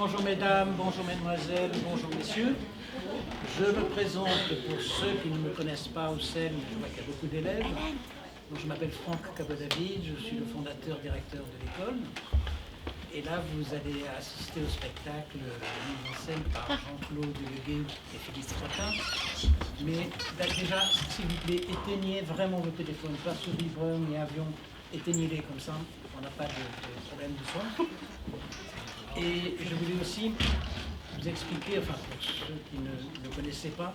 bonjour mesdames, bonjour mesdemoiselles, bonjour messieurs. Je me présente pour ceux qui ne me connaissent pas au CEL, je vois qu'il y a beaucoup d'élèves. Donc, je m'appelle Franck Cabot-David, je suis le fondateur directeur de l'école. Et là, vous allez assister au spectacle mis en scène par Jean-Claude Leguet et Philippe Trottin. Mais déjà, s'il vous plaît, éteignez vraiment vos téléphones, pas sous vibreur ni avion, éteignez-les comme ça, on n'a pas de problème de son. Et je voulais aussi vous expliquer, enfin pour ceux qui ne connaissaient pas,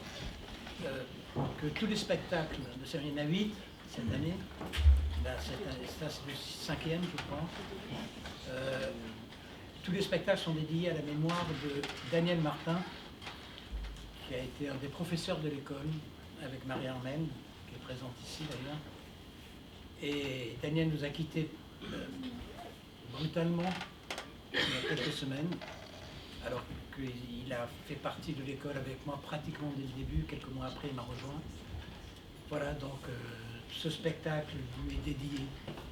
que tous les spectacles de série, il y en a 8 cette année, là c'est le 5e je crois, tous les spectacles sont dédiés à la mémoire de Daniel Martin, qui a été un des professeurs de l'école, avec Marie-Armelle, qui est présente ici d'ailleurs. Et Daniel nous a quittés brutalement il y a quelques semaines, alors qu'il a fait partie de l'école avec moi pratiquement dès le début. Quelques mois après, il m'a rejoint. Voilà, donc ce spectacle lui est dédié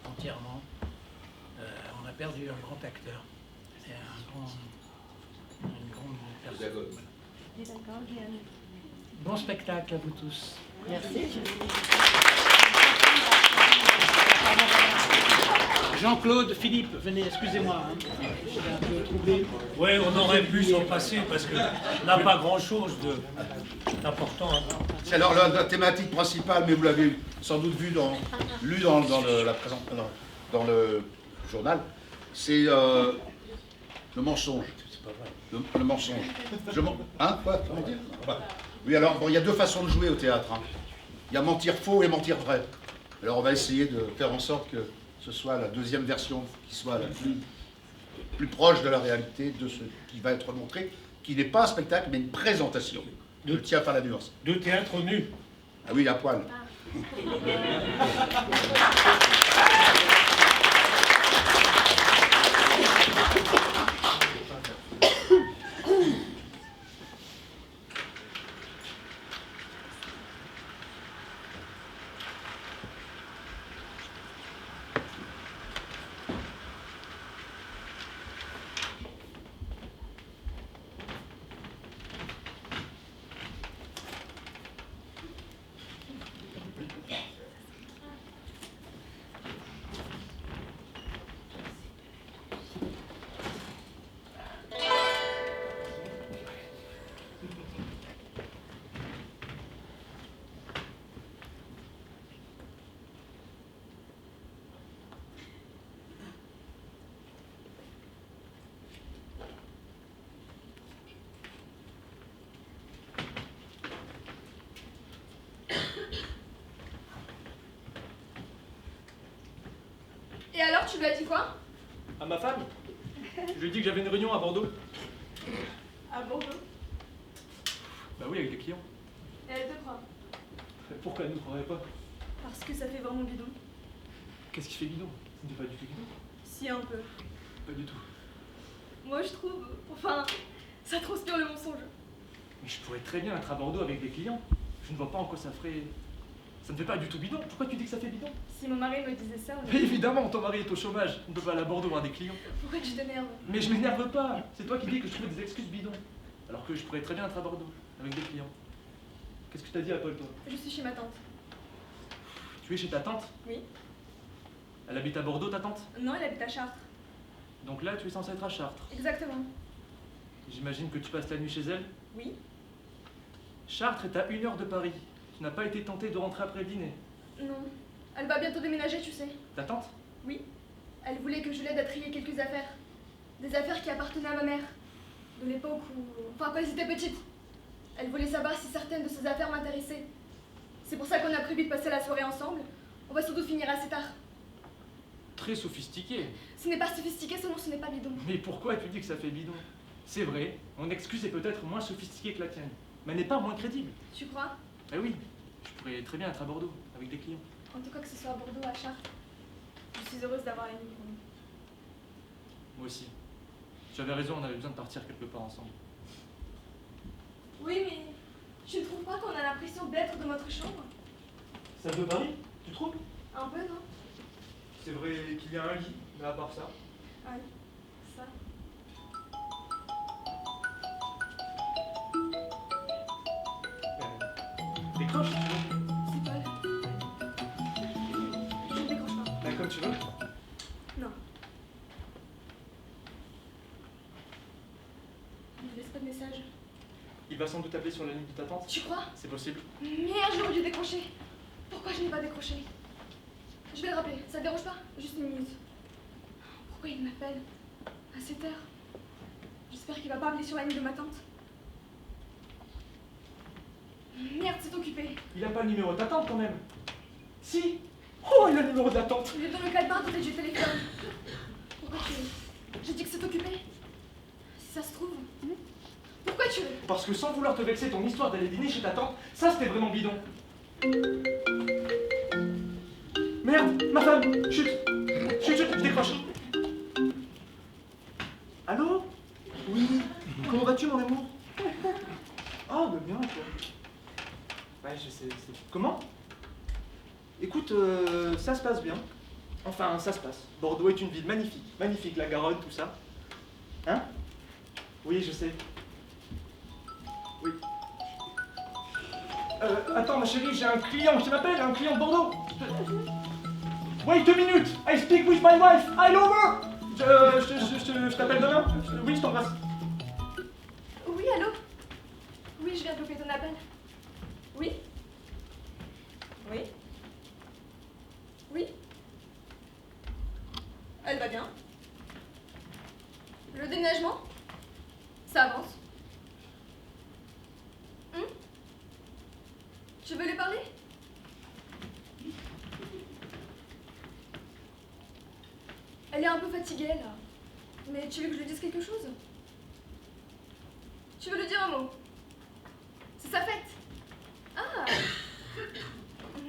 entièrement. On a perdu un grand acteur. C'est une grande personne. Bon spectacle à vous tous. Merci. Jean-Claude, Philippe, venez, excusez-moi, hein. Je suis un peu troublé. Oui, on aurait pu s'en passer parce que n'a pas grand-chose d'important. C'est alors la thématique principale, mais vous l'avez sans doute lu dans le journal, c'est le mensonge. C'est pas vrai. Le mensonge. Hein, quoi, comment dire? Oui, alors, bon, il y a deux façons de jouer au théâtre. Hein. Il y a mentir faux et mentir vrai. Alors, on va essayer de faire en sorte que ce soit la deuxième version qui soit la plus proche de la réalité de ce qui va être montré, qui n'est pas un spectacle, mais une présentation. Je tiens à faire la nuance. De théâtre nu. Ah oui, à poil. Et alors, tu lui as dit quoi? À ma femme? Je lui ai dit que j'avais une réunion à Bordeaux. À Bordeaux. Bah oui, avec des clients. Et elle te croit? Pourquoi elle ne croirait pas? Parce que ça fait vraiment bidon. Qu'est-ce qui fait bidon? Ce n'est pas du tout bidon. Si, un peu. Pas du tout. Moi, je trouve... Enfin, ça transpire le mensonge. Mais je pourrais très bien être à Bordeaux avec des clients. Je ne vois pas en quoi ça ferait... Ça ne fait pas du tout bidon. Pourquoi tu dis que ça fait bidon? Si mon mari me disait ça, on... Mais évidemment, ton mari est au chômage. On ne peut pas aller à Bordeaux voir des clients. Pourquoi tu t'énerves? Mais je m'énerve pas. C'est toi qui dis que je trouve des excuses bidons. Alors que je pourrais très bien être à Bordeaux avec des clients. Qu'est-ce que tu t'as dit à Paul, toi? Je suis chez ma tante. Tu es chez ta tante? Oui. Elle habite à Bordeaux, ta tante? Non, elle habite à Chartres. Donc là, tu es censé être à Chartres. Exactement. J'imagine que tu passes la nuit chez elle? Oui. Chartres est à 1 heure de Paris. Tu n'as pas été tenté de rentrer après le dîner? Non. Elle va bientôt déménager, tu sais. Ta tante? Oui. Elle voulait que je l'aide à trier quelques affaires. Des affaires qui appartenaient à ma mère. De l'époque où... Enfin, quand j'étais petite. Elle voulait savoir si certaines de ces affaires m'intéressaient. C'est pour ça qu'on a prévu de passer la soirée ensemble. On va sans doute finir assez tard. Très sophistiqué. Ce n'est pas sophistiqué, sinon ce n'est pas bidon. Mais pourquoi tu dis que ça fait bidon? C'est vrai, mon excuse est peut-être moins sophistiquée que la tienne, mais elle n'est pas moins crédible. Tu crois? Eh oui, je pourrais très bien être à Bordeaux, avec des clients. En tout cas, que ce soit à Bordeaux ou à Chartres. Je suis heureuse d'avoir une vie pour nous. Moi aussi. Tu avais raison, on avait besoin de partir quelque part ensemble. Oui, mais je ne trouve pas qu'on a l'impression d'être dans notre chambre. Ça te Paris, tu trouves? Un peu, non? C'est vrai qu'il y a un lit, mais à part ça. Oui, ça. Décroche si tu veux. C'est Paul. Je ne décroche pas. Ben, comme tu veux. Non. Il ne laisse pas de message. Il va sans doute appeler sur la ligne de ta tante. Tu crois? C'est possible. Merde, j'aurais dû décrocher. Pourquoi je n'ai pas décroché? Je vais le rappeler, ça te dérange pas? Juste une minute. Pourquoi il m'appelle à cette heure? J'espère qu'il va pas appeler sur la ligne de ma tante. Merde, c'est occupé. Il a pas le numéro de ta tante quand même. Si. Oh, il a le numéro de la tante. Il est dans le cadenas à côté du téléphone. Pourquoi tu veux? J'ai dit que c'est occupé. Si ça se trouve. Pourquoi tu veux? Parce que sans vouloir te vexer, ton histoire d'aller dîner chez ta tante, ça c'était vraiment bidon. Merde, ma femme. Chut. Chut, chut, je décroche. Allô? Oui. Comment vas-tu, mon amour? Ah, bah bien, toi. Ouais, je sais. Comment? Écoute, ça se passe bien. Enfin, ça se passe. Bordeaux est une ville magnifique. Magnifique, la Garonne, tout ça. Hein? Oui, je sais. Oui. Attends, ma chérie, j'ai un client qui m'appelle, un client de Bordeaux. Wait a minute, I speak with my wife, I love her. Je t'appelle demain? Oui, je t'embrasse. Oui, allô? Oui, je viens de louper ton appel. Oui? Oui? Oui? Elle va bien. Le déménagement? Ça avance. Tu veux lui parler? Elle est un peu fatiguée, là. Mais tu veux que je lui dise quelque chose? Tu veux lui dire un mot? C'est sa fête. Ah!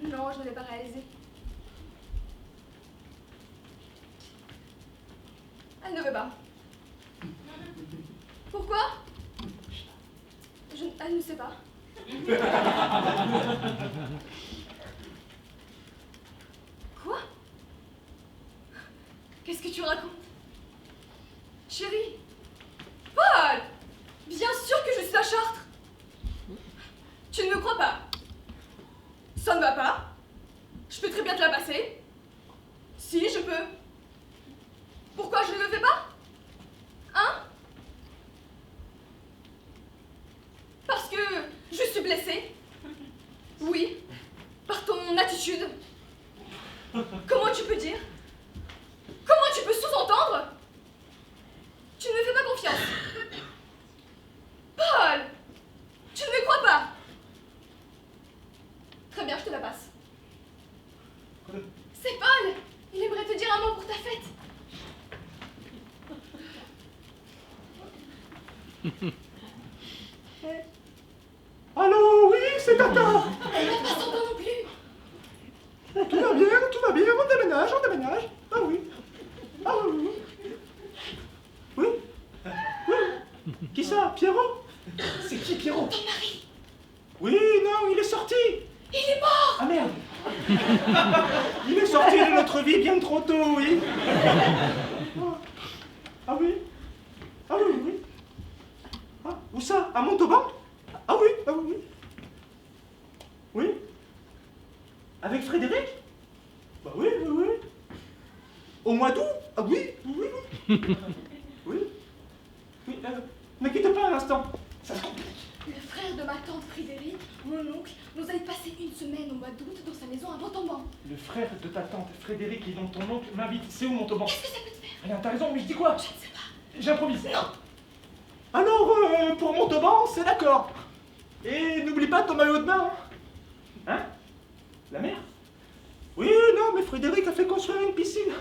Non, je ne l'ai pas réalisé. Elle ne veut pas. Pourquoi? Elle ne sait pas. Quoi? Qu'est-ce que tu racontes? Chérie? Paul! Bien sûr que je suis à Chartres. Tu ne me crois pas? Ça ne va pas? Je peux très bien te la passer. Si, je peux. Pourquoi je ne le fais pas? Hein? Parce que je suis blessée. Oui, par ton attitude. Comment tu peux dire? Comment tu peux sous-entendre? Tu ne me fais pas confiance. Paul! Tu ne me crois pas? Très bien, je te la passe. C'est Paul! Il aimerait te dire un mot pour ta fête. Allô, oui, c'est Tata. Elle n'a pas son temps non plus. Tout va bien, on déménage. Ah oui. Ah oui. Oui. Oui. Qui ça, Pierrot? C'est qui, Pierrot? Ton mari, Oui, non, il est sorti. il est mort. Ah merde. Il est sorti de notre vie bien trop tôt, oui. Ah oui. Ah oui, oui. Ah, où ça? À Montauban? Ah oui, ah oui. Oui. Avec Frédéric? Bah oui. Au mois d'août? Ah oui. Oui. Oui, ne quitte pas un instant. Ça se complique. Le frère de ma tante Frédéric, mon oncle, nous a passé une semaine au mois d'août dans sa maison à Montauban. Le frère de ta tante Frédéric et donc ton oncle m'invite. C'est où Montauban? Qu'est-ce que ça peut te faire? Rien, t'as raison, mais je dis quoi? Je ne sais pas. J'improvise. Non. Alors, pour Montauban, c'est d'accord. Et n'oublie pas ton maillot de bain. Hein? La mer? Oui, non, mais Frédéric a fait construire une piscine.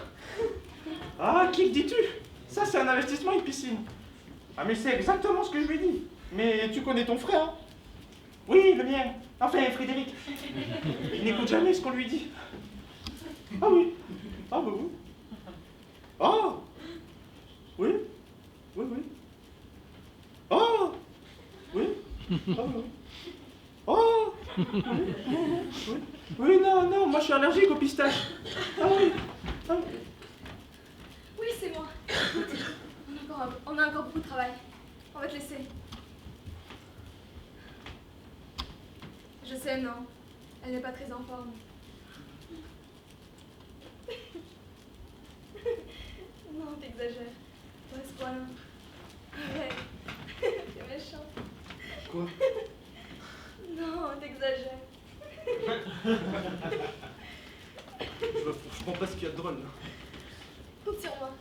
Ah, qui le dis-tu? Ça, c'est un investissement, une piscine. Ah, mais c'est exactement ce que je lui ai dit. Mais tu connais ton frère? Hein? Oui, le mien. Enfin, Frédéric. Il n'écoute jamais ce qu'on lui dit. Ah oui. Ah bah oui. Ah. Oui. Oh. Oui. Ah oui. Oh. Oui, non, moi je suis allergique aux pistaches. Ah oui. Oui, c'est moi. On a encore beaucoup de travail. On va te laisser. Je sais, non. Elle n'est pas très en forme. Non, t'exagères. Pas à ce point-là. Ouais. T'es méchant. Quoi? Non, t'exagères. Je comprends pas ce qu'il y a de drôle là. Compte sur moi.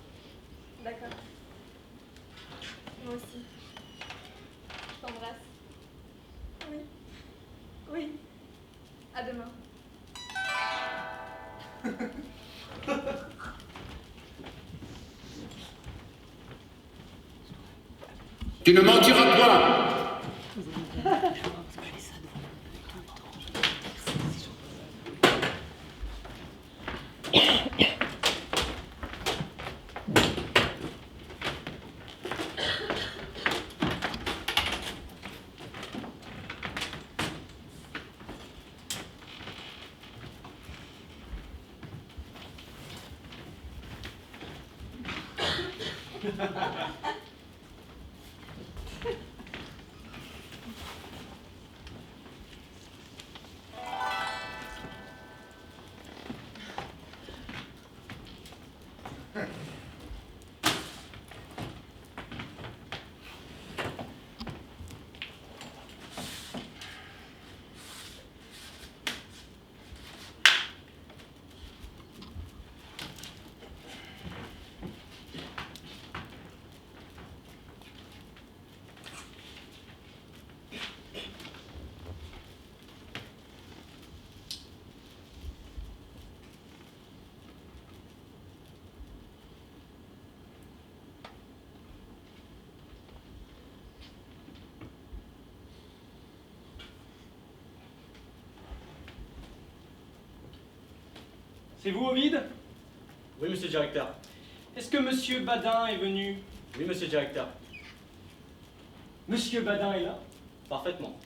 D'accord. Moi aussi. Je t'embrasse. Oui. Oui. À demain. Tu ne mentiras point. C'est vous, Ovide? Oui, monsieur le directeur. Est-ce que monsieur Badin est venu? Oui, monsieur le directeur. Monsieur Badin est là? Parfaitement.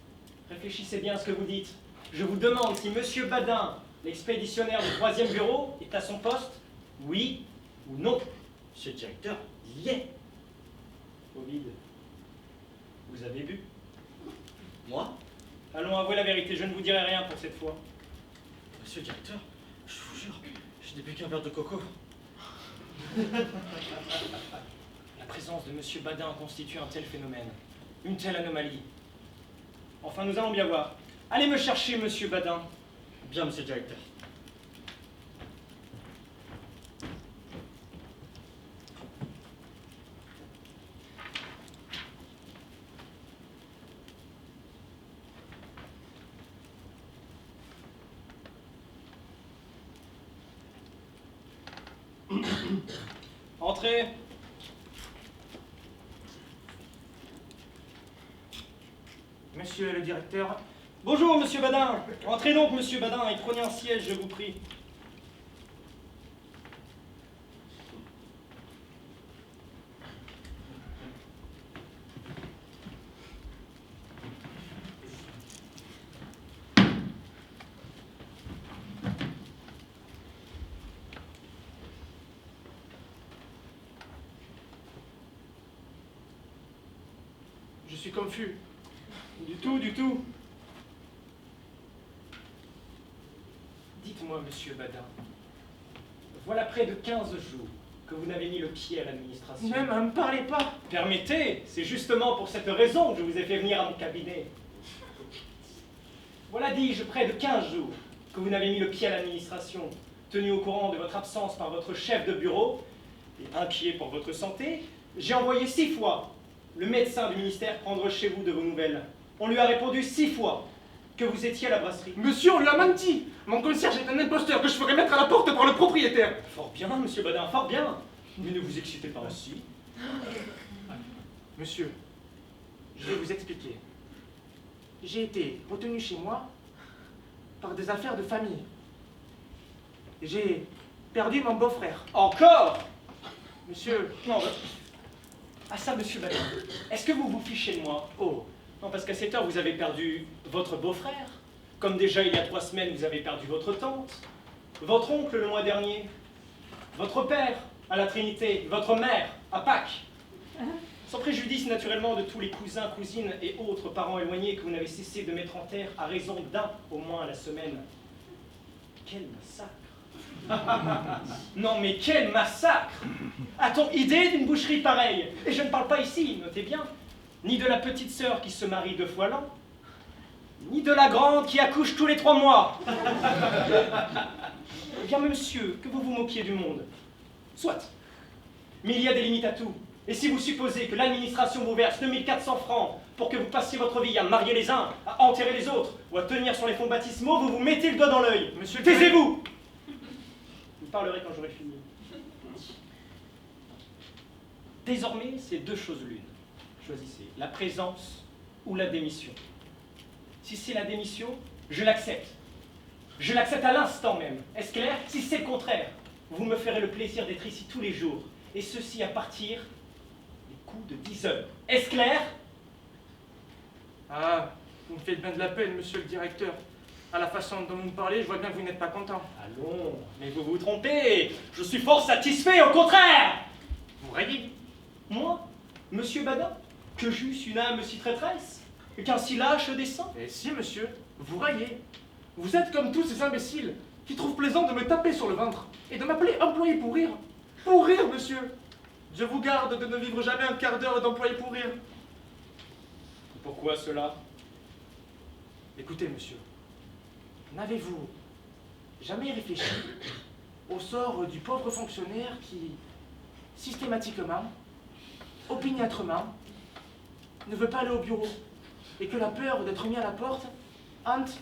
Réfléchissez bien à ce que vous dites. Je vous demande si monsieur Badin, l'expéditionnaire du 3e bureau, est à son poste, oui ou non? Monsieur le directeur, il y est. Ovide, vous avez bu? Moi? Allons, avouez la vérité, je ne vous dirai rien pour cette fois. Monsieur le directeur, je vous jure, je n'ai bu qu'un verre de coco. La présence de monsieur Badin constitue un tel phénomène, une telle anomalie. Enfin, nous allons bien voir. Allez me chercher monsieur Badin. Bien, monsieur le directeur. Entrez. Monsieur le directeur. Bonjour, monsieur Badin. Entrez donc, monsieur Badin, et prenez un siège, je vous prie. Je suis confus. Du tout, du tout. Dites-moi, monsieur Badin, voilà près de 15 jours que vous n'avez mis le pied à l'administration. Ne me parlez pas. Permettez, c'est justement pour cette raison que je vous ai fait venir à mon cabinet. Voilà, dis-je, près de 15 jours que vous n'avez mis le pied à l'administration, tenu au courant de votre absence par votre chef de bureau, et inquiet pour votre santé, j'ai envoyé 6 fois le médecin du ministère prendre chez vous de vos nouvelles. On lui a répondu 6 fois que vous étiez à la brasserie. Monsieur, on lui a menti. Mon concierge est un imposteur que je ferai mettre à la porte par le propriétaire. Fort bien, monsieur Badin, fort bien. Mais ne vous excitez pas aussi. Monsieur, je vais vous expliquer. J'ai été retenu chez moi par des affaires de famille. J'ai perdu mon beau-frère. Encore? Monsieur, Non, ah ça, monsieur Badin, est-ce que vous vous fichez de moi? oh, Non, parce qu'à cette heure, vous avez perdu votre beau-frère. Comme déjà il y a 3 semaines, vous avez perdu votre tante, votre oncle le mois dernier, votre père à la Trinité, votre mère à Pâques. Sans préjudice naturellement de tous les cousins, cousines et autres parents éloignés que vous n'avez cessé de mettre en terre à raison d'un au moins à la semaine. Quel massacre! Non mais quel massacre! A-t-on idée d'une boucherie pareille? Et je ne parle pas ici, notez bien, ni de la petite sœur qui se marie 2 fois l'an, ni de la grande qui accouche tous les 3 mois. Eh bien, monsieur, que vous vous moquiez du monde. Soit. Mais il y a des limites à tout. Et si vous supposez que l'administration vous verse 2400 francs pour que vous passiez votre vie à marier les uns, à enterrer les autres, ou à tenir sur les fonds baptismaux, vous vous mettez le doigt dans l'œil. Monsieur, taisez-vous! Vous parlerez quand j'aurai fini. Désormais, c'est 2 choses l'une. Choisissez la présence ou la démission. Si c'est la démission, je l'accepte. Je l'accepte à l'instant même. Est-ce clair? Si c'est le contraire, vous me ferez le plaisir d'être ici tous les jours. Et ceci à partir des coups de 10 heures. Est-ce clair? Ah, vous me faites bien de la peine, monsieur le directeur. À la façon dont vous me parlez, je vois bien que vous n'êtes pas content. Allons, mais vous vous trompez. Je suis fort satisfait, au contraire. Vous raillez? Moi, monsieur Badin, que j'eusse une âme si traîtresse, qu'un si lâche dessein. Eh si, monsieur, vous raillez. Vous êtes comme tous ces imbéciles qui trouvent plaisant de me taper sur le ventre et de m'appeler employé pour rire. Pour rire, monsieur. Je vous garde de ne vivre jamais un quart d'heure d'employé pour rire. Pourquoi cela? Écoutez, monsieur, n'avez-vous jamais réfléchi au sort du pauvre fonctionnaire qui, systématiquement, opiniâtrement, ne veut pas aller au bureau et que la peur d'être mis à la porte hante,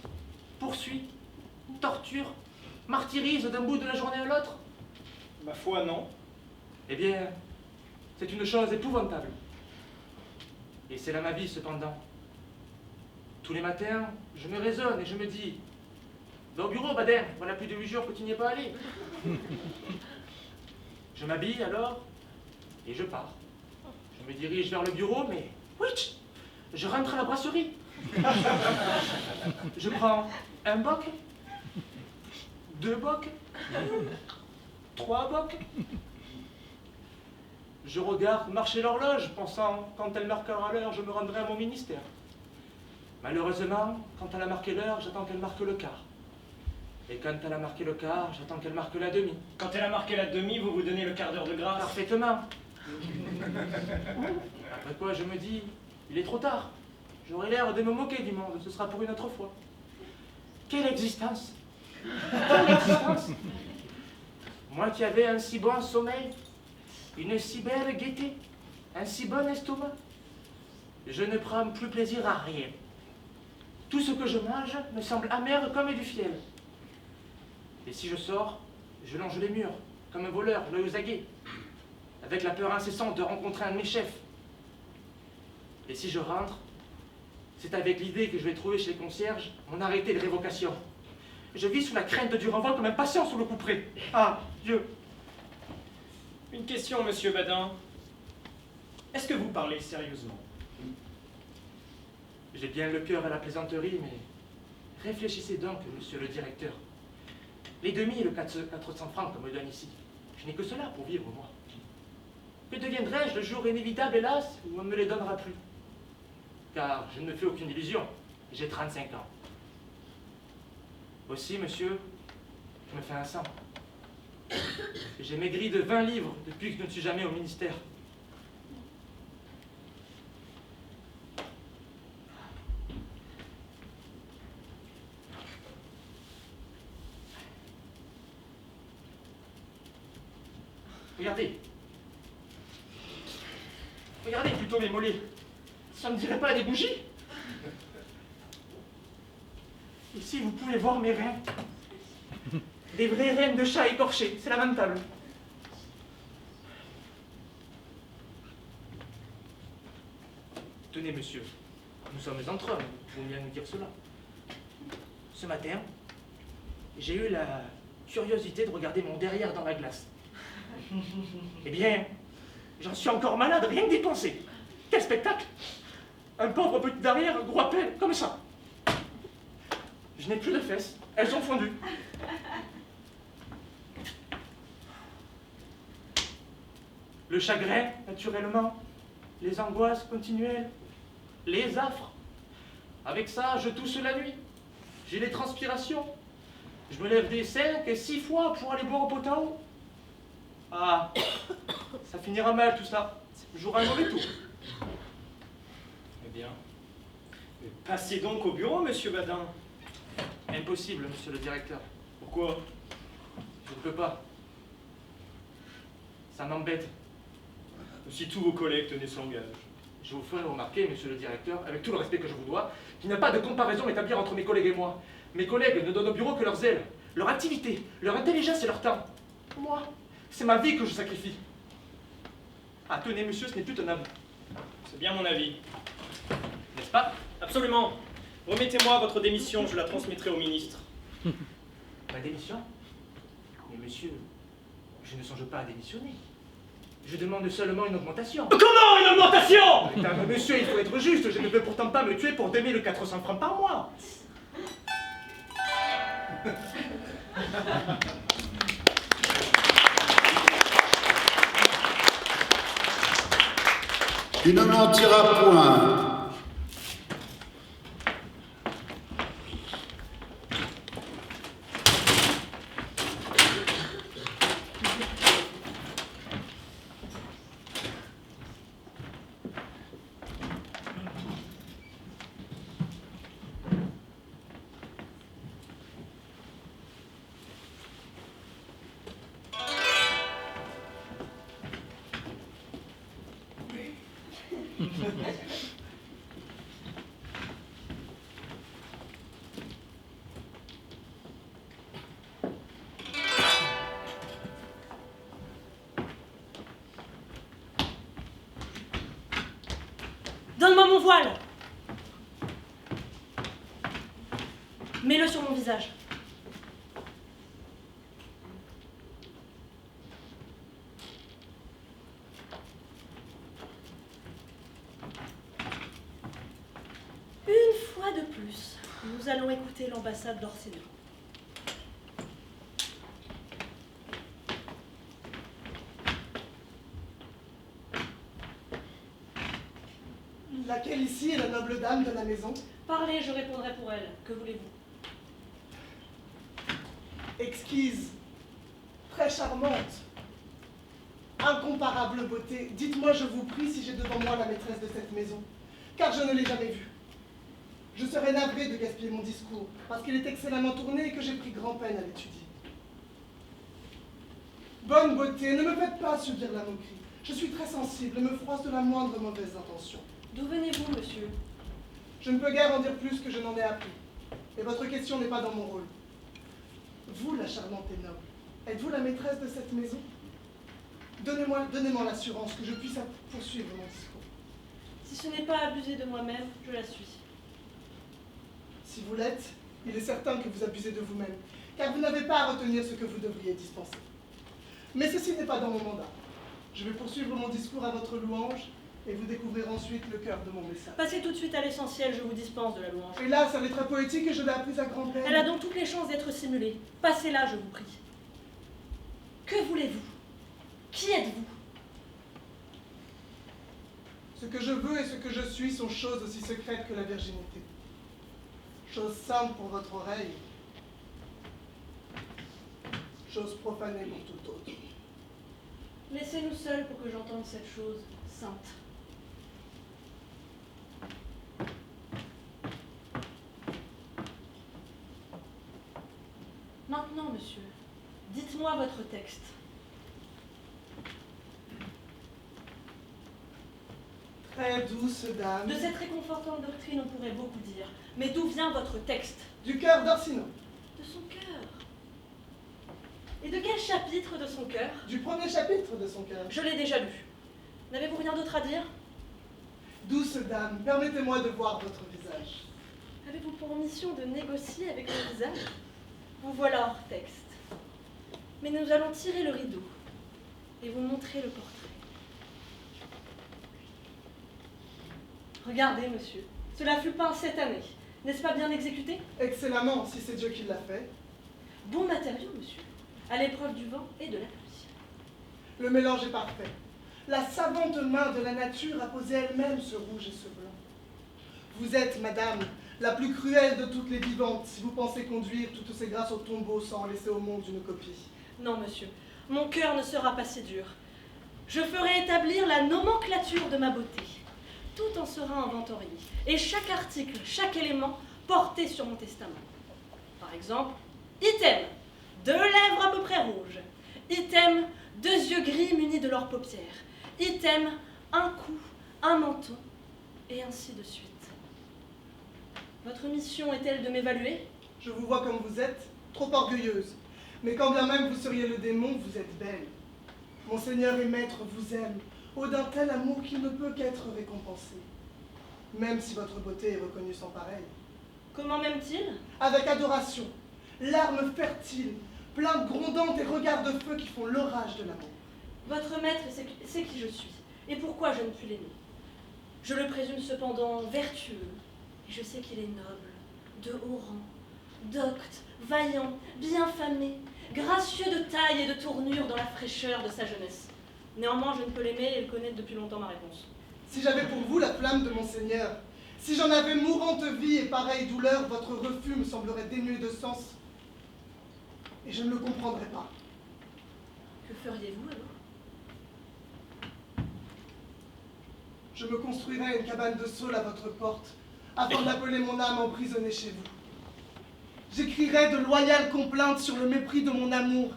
poursuit, torture, martyrise d'un bout de la journée à l'autre? Ma foi, non. Eh bien, c'est une chose épouvantable. Et c'est là ma vie, cependant. Tous les matins, je me raisonne et je me dis, va au bureau, Badin, voilà plus de 8 jours que tu n'y es pas allé. Je m'habille alors, et je pars. Je me dirige vers le bureau, mais, witch, je rentre à la brasserie. Je prends un boc, 2 bocs, 3 bocs. Je regarde marcher l'horloge, pensant, quand elle marquera l'heure, je me rendrai à mon ministère. Malheureusement, quand elle a marqué l'heure, j'attends qu'elle marque le quart. Et quand elle a marqué le quart, j'attends qu'elle marque la demi. Quand elle a marqué la demi, vous vous donnez le quart d'heure de grâce. Parfaitement. Après quoi, je me dis, il est trop tard. J'aurai l'air de me moquer du monde, ce sera pour une autre fois. Quelle existence! Quelle existence! Moi qui avais un si bon sommeil, une si belle gaieté, un si bon estomac, je ne prends plus plaisir à rien. Tout ce que je mange me semble amer comme du fiel. Et si je sors, je longe les murs, comme un voleur, l'œil aux aguets, avec la peur incessante de rencontrer un de mes chefs. Et si je rentre, c'est avec l'idée que je vais trouver chez les concierges mon arrêté de révocation. Je vis sous la crainte du renvoi comme un patient sous le couperet. Ah, Dieu! Une question, monsieur Badin. Est-ce que vous parlez sérieusement? J'ai bien le cœur à la plaisanterie, mais réfléchissez donc, monsieur le directeur. Les demi et le 400 francs qu'on me donne ici, je n'ai que cela pour vivre, moi. Que deviendrai-je le jour inévitable, hélas, où on ne me les donnera plus? Car je ne me fais aucune illusion, j'ai 35 ans. Aussi, monsieur, je me fais un sang. J'ai maigri de 20 livres depuis que je ne suis jamais au ministère. Regardez. Regardez plutôt mes mollets. Ça ne dirait pas des bougies? Ici, vous pouvez voir mes reins. Des vrais reins de chat écorchés, c'est lamentable. Tenez, monsieur, nous sommes entre hommes, vous pouvez bien nous dire cela. Ce matin, j'ai eu la curiosité de regarder mon derrière dans la glace. Eh bien, j'en suis encore malade, rien que d'y penser. Quel spectacle! Un pauvre petit derrière, gros à peine, comme ça. Je n'ai plus de fesses, elles sont fondues. Le chagrin, naturellement, les angoisses continuelles, les affres. Avec ça, je tousse la nuit. J'ai les transpirations. Je me lève des 5 et 6 fois pour aller boire au potin. Ah, ça finira mal tout ça. J'aurai un mauvais tour. Eh bien, passez donc au bureau, monsieur Badin. Impossible, monsieur le directeur. Pourquoi? Je ne peux pas. Ça m'embête. Si tous vos collègues tenaient ce langage. Je vous ferai remarquer, monsieur le directeur, avec tout le respect que je vous dois, qu'il n'y a pas de comparaison à établir entre mes collègues et moi. Mes collègues ne donnent au bureau que leur zèle, leur activité, leur intelligence et leur temps. Moi, c'est ma vie que je sacrifie. Ah, tenez, monsieur, ce n'est plus tenable. C'est bien mon avis. N'est-ce pas? Absolument. Remettez-moi votre démission, je la transmettrai au ministre. Ma démission? Mais monsieur, je ne songe pas à démissionner. Je demande seulement une augmentation. Comment une augmentation? Putain, monsieur, il faut être juste. Je ne peux pourtant pas me tuer pour 2400 francs par mois. Tu ne mentiras point. Donne-moi mon voile. Mets-le sur mon visage. Une fois de plus, nous allons écouter l'ambassade d'Orsino. Laquelle ici est la noble dame de la maison? Parlez, je répondrai pour elle. Que voulez-vous? Exquise, très charmante, incomparable beauté. Dites-moi, je vous prie, si j'ai devant moi la maîtresse de cette maison, car je ne l'ai jamais vue. Je serais navré de gaspiller mon discours, parce qu'il est excellemment tourné et que j'ai pris grand peine à l'étudier. Bonne beauté, ne me faites pas subir la moquerie. Je suis très sensible et me froisse de la moindre mauvaise intention. D'où venez-vous, monsieur? Je ne peux guère en dire plus que je n'en ai appris. Et votre question n'est pas dans mon rôle. Vous, la charmante et noble, êtes-vous la maîtresse de cette maison? Donnez-moi l'assurance que je puisse poursuivre mon discours. Si ce n'est pas abuser de moi-même, je la suis. Si vous l'êtes, il est certain que vous abusez de vous-même, car vous n'avez pas à retenir ce que vous devriez dispenser. Mais ceci n'est pas dans mon mandat. Je vais poursuivre mon discours à votre louange, et vous découvrirez ensuite le cœur de mon message. Passez tout de suite à l'essentiel, je vous dispense de la louange. Hélas, elle est très poétique et je l'ai apprise à grand-peine. Elle a donc toutes les chances d'être simulée. Passez-la, je vous prie. Que voulez-vous? Qui êtes-vous? Ce que je veux et ce que je suis sont choses aussi secrètes que la virginité. Choses simples pour votre oreille, choses profanées pour tout autre. Laissez-nous seuls pour que j'entende cette chose sainte. Maintenant, monsieur, dites-moi votre texte. Très douce dame. De cette réconfortante doctrine, on pourrait beaucoup dire. Mais d'où vient votre texte? Du cœur d'Orsino. De son cœur. Et de quel chapitre de son cœur? Du premier chapitre de son cœur. Je l'ai déjà lu. N'avez-vous rien d'autre à dire? Douce dame, permettez-moi de voir votre visage. Avez-vous pour mission de négocier avec le visage? Vous voilà hors texte. Mais nous allons tirer le rideau et vous montrer le portrait. Regardez, monsieur, cela fut peint cette année. N'est-ce pas bien exécuté? Excellemment, si c'est Dieu qui l'a fait. Bon matériau, monsieur, à l'épreuve du vent et de la poussière. Le mélange est parfait. La savante main de la nature a posé elle-même ce rouge et ce blanc. Vous êtes, madame, la plus cruelle de toutes les vivantes si vous pensez conduire toutes ces grâces au tombeau sans en laisser au monde une copie. Non, monsieur, mon cœur ne sera pas si dur. Je ferai établir la nomenclature de ma beauté. Tout en sera inventorié, et chaque article, chaque élément porté sur mon testament. Par exemple, item, 2 lèvres à peu près rouges. Item, 2 yeux gris munis de leurs paupières. Item, un cou, un menton, et ainsi de suite. Votre mission est-elle de m'évaluer? Je vous vois comme vous êtes, trop orgueilleuse. Mais quand bien même vous seriez le démon, vous êtes belle. Monseigneur et maître vous aime, au d'un tel amour qui ne peut qu'être récompensé. Même si votre beauté est reconnue sans pareil. Comment m'aime-t-il? Avec adoration, larmes fertiles, plaintes grondantes et regards de feu qui font l'orage de l'amour. Votre maître sait qui je suis, et pourquoi je ne puis l'aimer. Je le présume cependant vertueux, et je sais qu'il est noble, de haut rang, docte, vaillant, bien famé, gracieux de taille et de tournure dans la fraîcheur de sa jeunesse. Néanmoins, je ne peux l'aimer et il connaît depuis longtemps ma réponse. Si j'avais pour vous la flamme de mon Seigneur, si j'en avais mourante vie et pareille douleur, votre refus me semblerait dénué de sens. Et je ne le comprendrais pas. Que feriez-vous alors? Je me construirais une cabane de saule à votre porte, afin d'appeler mon âme emprisonnée chez vous. J'écrirais de loyales complaintes sur le mépris de mon amour,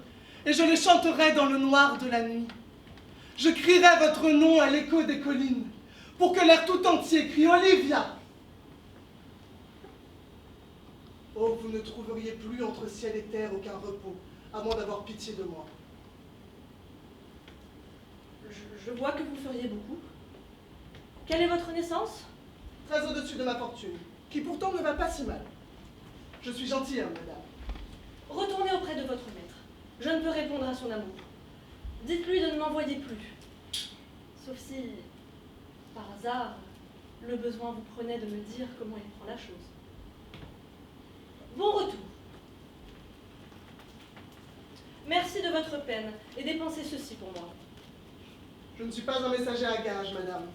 et je les chanterais dans le noir de la nuit. Je crierais votre nom à l'écho des collines, pour que l'air tout entier crie « Olivia !» Oh, vous ne trouveriez plus entre ciel et terre aucun repos, à moins d'avoir pitié de moi. Je vois que vous feriez beaucoup. Quelle est votre naissance? Très au-dessus de ma fortune, qui pourtant ne va pas si mal. Je suis gentilhomme, madame. Retournez auprès de votre maître. Je ne peux répondre à son amour. Dites-lui de ne m'envoyer plus. Sauf si, par hasard, le besoin vous prenait de me dire comment il prend la chose. Bon retour. Merci de votre peine et dépensez ceci pour moi. Je ne suis pas un messager à gage, madame.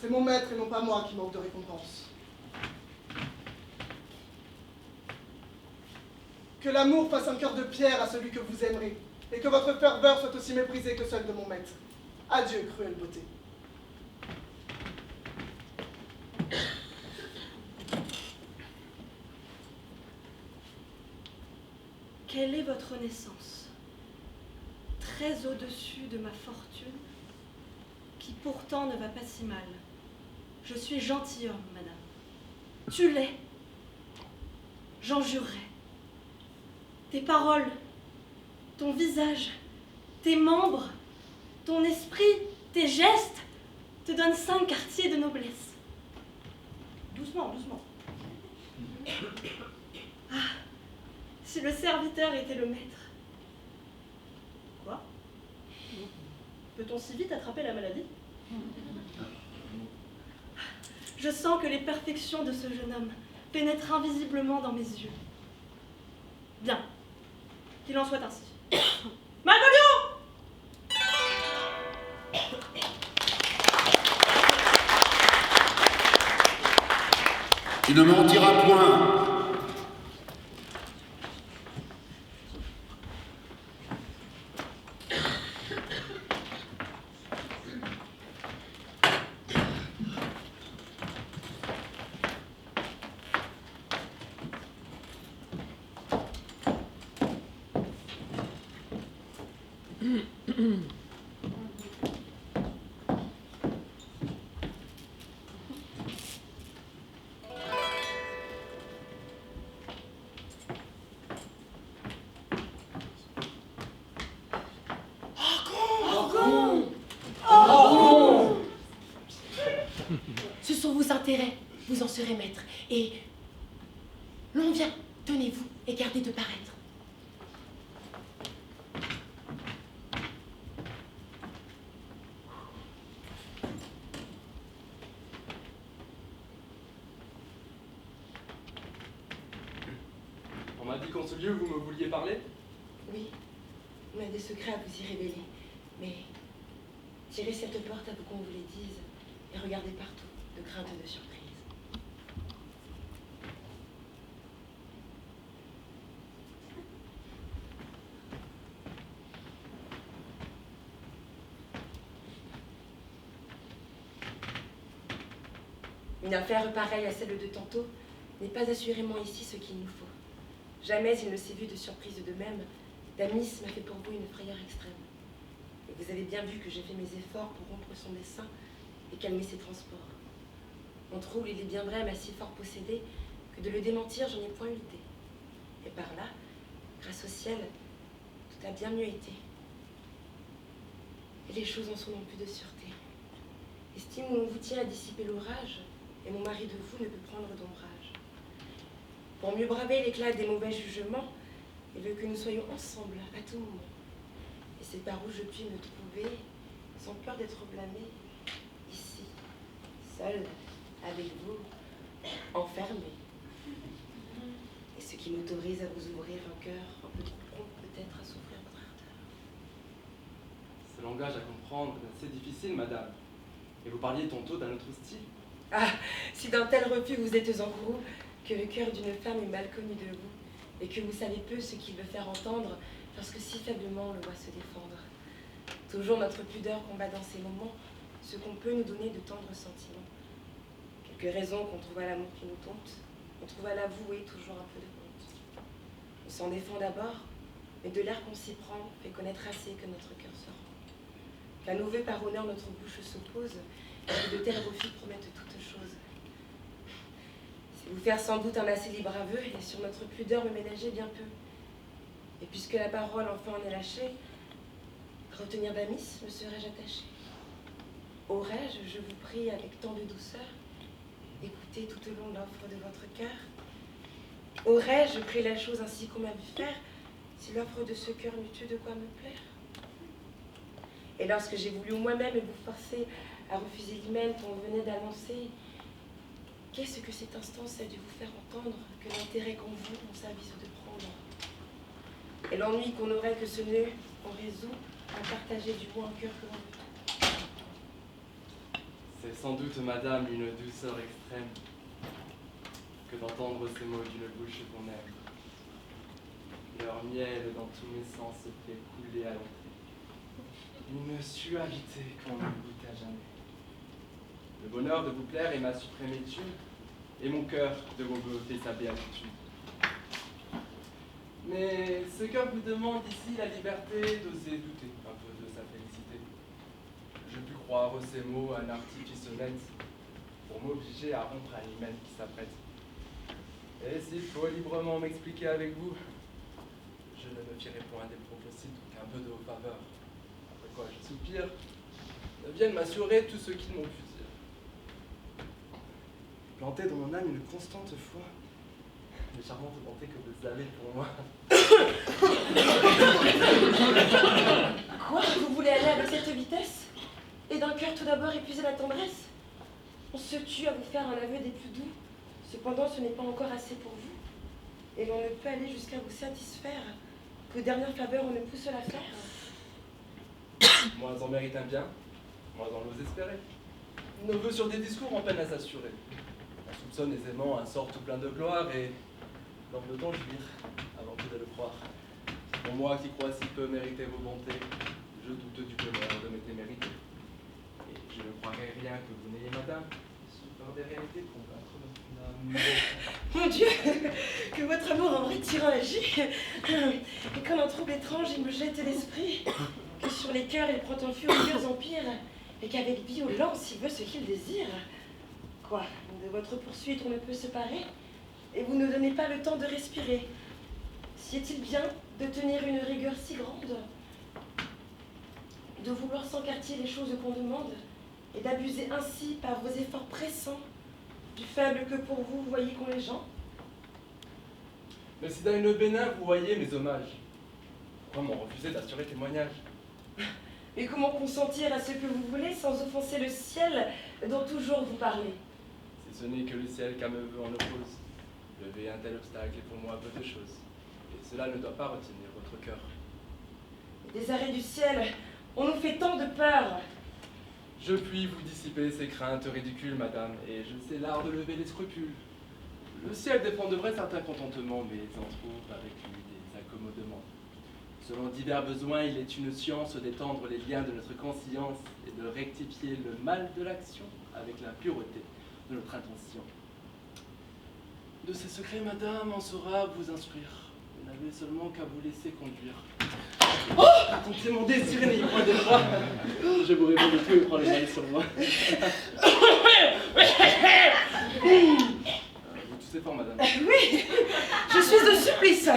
C'est mon maître et non pas moi qui manque de récompense. Que l'amour fasse un cœur de pierre à celui que vous aimerez, et que votre ferveur soit aussi méprisée que celle de mon maître. Adieu, cruelle beauté. Quelle est votre naissance? Très au-dessus de ma fortune, qui pourtant ne va pas si mal. Je suis gentilhomme, madame. Tu l'es. J'en jurerai. Tes paroles, ton visage, tes membres, ton esprit, tes gestes te donnent 5 quartiers de noblesse. Doucement, doucement. Ah, si le serviteur était le maître. Quoi? Peut-on si vite attraper la maladie? Je sens que les perfections de ce jeune homme pénètrent invisiblement dans mes yeux. Bien, qu'il en soit ainsi. Malvolio! Tu ne mentiras point. Ce sont vos intérêts, vous en serez maître. Et l'on vient, tenez-vous et gardez de paraître. On m'a dit qu'en ce lieu, vous me vouliez parler? Oui, on a des secrets à vous y révéler. Mais Tirez cette porte à vous qu'on vous les dise et regardez partout, de crainte de surprise. Une affaire pareille à celle de tantôt n'est pas assurément ici ce qu'il nous faut. Jamais il ne s'est vu de surprise de même. Damis m'a fait pour vous une frayeur extrême. Et vous avez bien vu que j'ai fait mes efforts pour rompre son dessein et calmer ses transports. Mon trouble, il est bien vrai, m'a si fort possédé que de le démentir, je n'ai point eu l'idée. Et par là, grâce au ciel, tout a bien mieux été. Et les choses en sont non plus de sûreté. Estime où l'on vous tient à dissiper l'orage, et mon mari de vous ne peut prendre d'ombrage. Pour mieux braver l'éclat des mauvais jugements, il veut que nous soyons ensemble à tout moment. Et c'est par où je puis me trouver, sans peur d'être blâmée, ici, seule, avec vous, enfermée. Et ce qui m'autorise à vous ouvrir un cœur un peu trop prompt peut-être à souffrir votre ardeur. Ce langage à comprendre est assez difficile, madame. Et vous parliez tantôt d'un autre style. Ah, si d'un tel refus vous êtes en courroux, que le cœur d'une femme est mal connu de vous, et que vous savez peu ce qu'il veut faire entendre, lorsque si faiblement on le voit se défendre. Toujours notre pudeur combat dans ces moments ce qu'on peut nous donner de tendres sentiments. Quelques raisons qu'on trouve à l'amour qui nous dompte, on trouve à l'avouer toujours un peu de honte. On s'en défend d'abord, mais de l'air qu'on s'y prend fait connaître assez que notre cœur se rend. Qu'à nos vœux par honneur notre bouche s'oppose, et que de tels refus promettent toutes choses. C'est vous faire sans doute un assez libre aveu, et sur notre pudeur me ménager bien peu. Et puisque la parole enfin en est lâchée, retenir Damis me serais-je attachée. Aurais-je, je vous prie, avec tant de douceur, écouté tout au long l'offre de votre cœur? Aurais-je pris la chose ainsi qu'on m'a vu faire, si l'offre de ce cœur n'eût eu de quoi me plaire? Et lorsque j'ai voulu moi-même vous forcer à refuser l'hymen qu'on venait d'annoncer, qu'est-ce que cette instance a dû vous faire entendre que l'intérêt qu'en vous on s'avise de prendre? Et l'ennui qu'on aurait que ce nœud on résout à partager du moins un cœur que l'on veut. C'est sans doute, madame, une douceur extrême que d'entendre ces mots d'une bouche qu'on aime. Leur miel dans tous mes sens se fait couler à l'entrée. Une suavité qu'on ne goûte à jamais. Le bonheur de vous plaire est ma suprême étude, et mon cœur de vos voeux fait sa béatitude. Mais ce cœur vous demande ici la liberté d'oser douter un peu de sa félicité. Je puis croire ces mots un artifice honnête pour m'obliger à rompre un hymen qui s'apprête. Et s'il faut librement m'expliquer avec vous, je ne me fierai point des propos qu'un peu de vos faveurs. Après quoi je soupire, viennent m'assurer tout ce qu'ils m'ont pu dire. Planter dans mon âme une constante foi, les charmantes bontés que vous avez pour moi. Quoi? Vous voulez aller avec cette vitesse? Et d'un cœur tout d'abord épuiser la tendresse? On se tue à vous faire un aveu des plus doux. Cependant, ce n'est pas encore assez pour vous. Et l'on ne peut aller jusqu'à vous satisfaire qu'aux dernières faveurs on ne pousse la faire. Moins en mérite un bien, moins en l'ose espérer. Nos vœux sur des discours en peine à s'assurer. On soupçonne aisément un sort tout plein de gloire et l'en veut-on jouir avant tout de le croire. Pour moi qui crois si peu mériter vos bontés, je doute du bonheur de m'être mérité. Et je ne croirais rien que vous n'ayez, madame, sous par des réalités convaincre notre âme. Mon Dieu, que votre amour en vrai tyran agit, et qu'en un trouble étrange il me jette l'esprit, que sur les cœurs il prend un furieux empire, et qu'avec violence il veut ce qu'il désire. Quoi, de votre poursuite on ne peut se parer, et vous ne donnez pas le temps de respirer. S'y est-il bien de tenir une rigueur si grande, de vouloir s'enquartier les choses qu'on demande, et d'abuser ainsi par vos efforts pressants du faible que pour vous voyez qu'ont les gens? Mais si dans une bénin vous voyez mes hommages, pourquoi m'en refuser d'assurer témoignage? Et comment consentir à ce que vous voulez sans offenser le ciel dont toujours vous parlez? Si ce n'est que le ciel qu'à me veut en oppose, lever un tel obstacle est pour moi peu de choses, et cela ne doit pas retenir votre cœur. Des arrêts du ciel, on nous fait tant de peur. Je puis vous dissiper ces craintes ridicules, madame, et je sais l'art de lever les scrupules. Le ciel défend de vrais certains contentements, mais en trouve avec lui des accommodements. Selon divers besoins, il est une science d'étendre les liens de notre conscience et de rectifier le mal de l'action avec la pureté de notre intention. De ces secrets, madame, on saura vous instruire. Vous n'avez seulement qu'à vous laisser conduire. Oh, attendez mon désir, n'ayez point de droit. Je vous réponds de tout et prends les mains sur moi. Vous toussez fort, madame. Oui, je suis au supplice.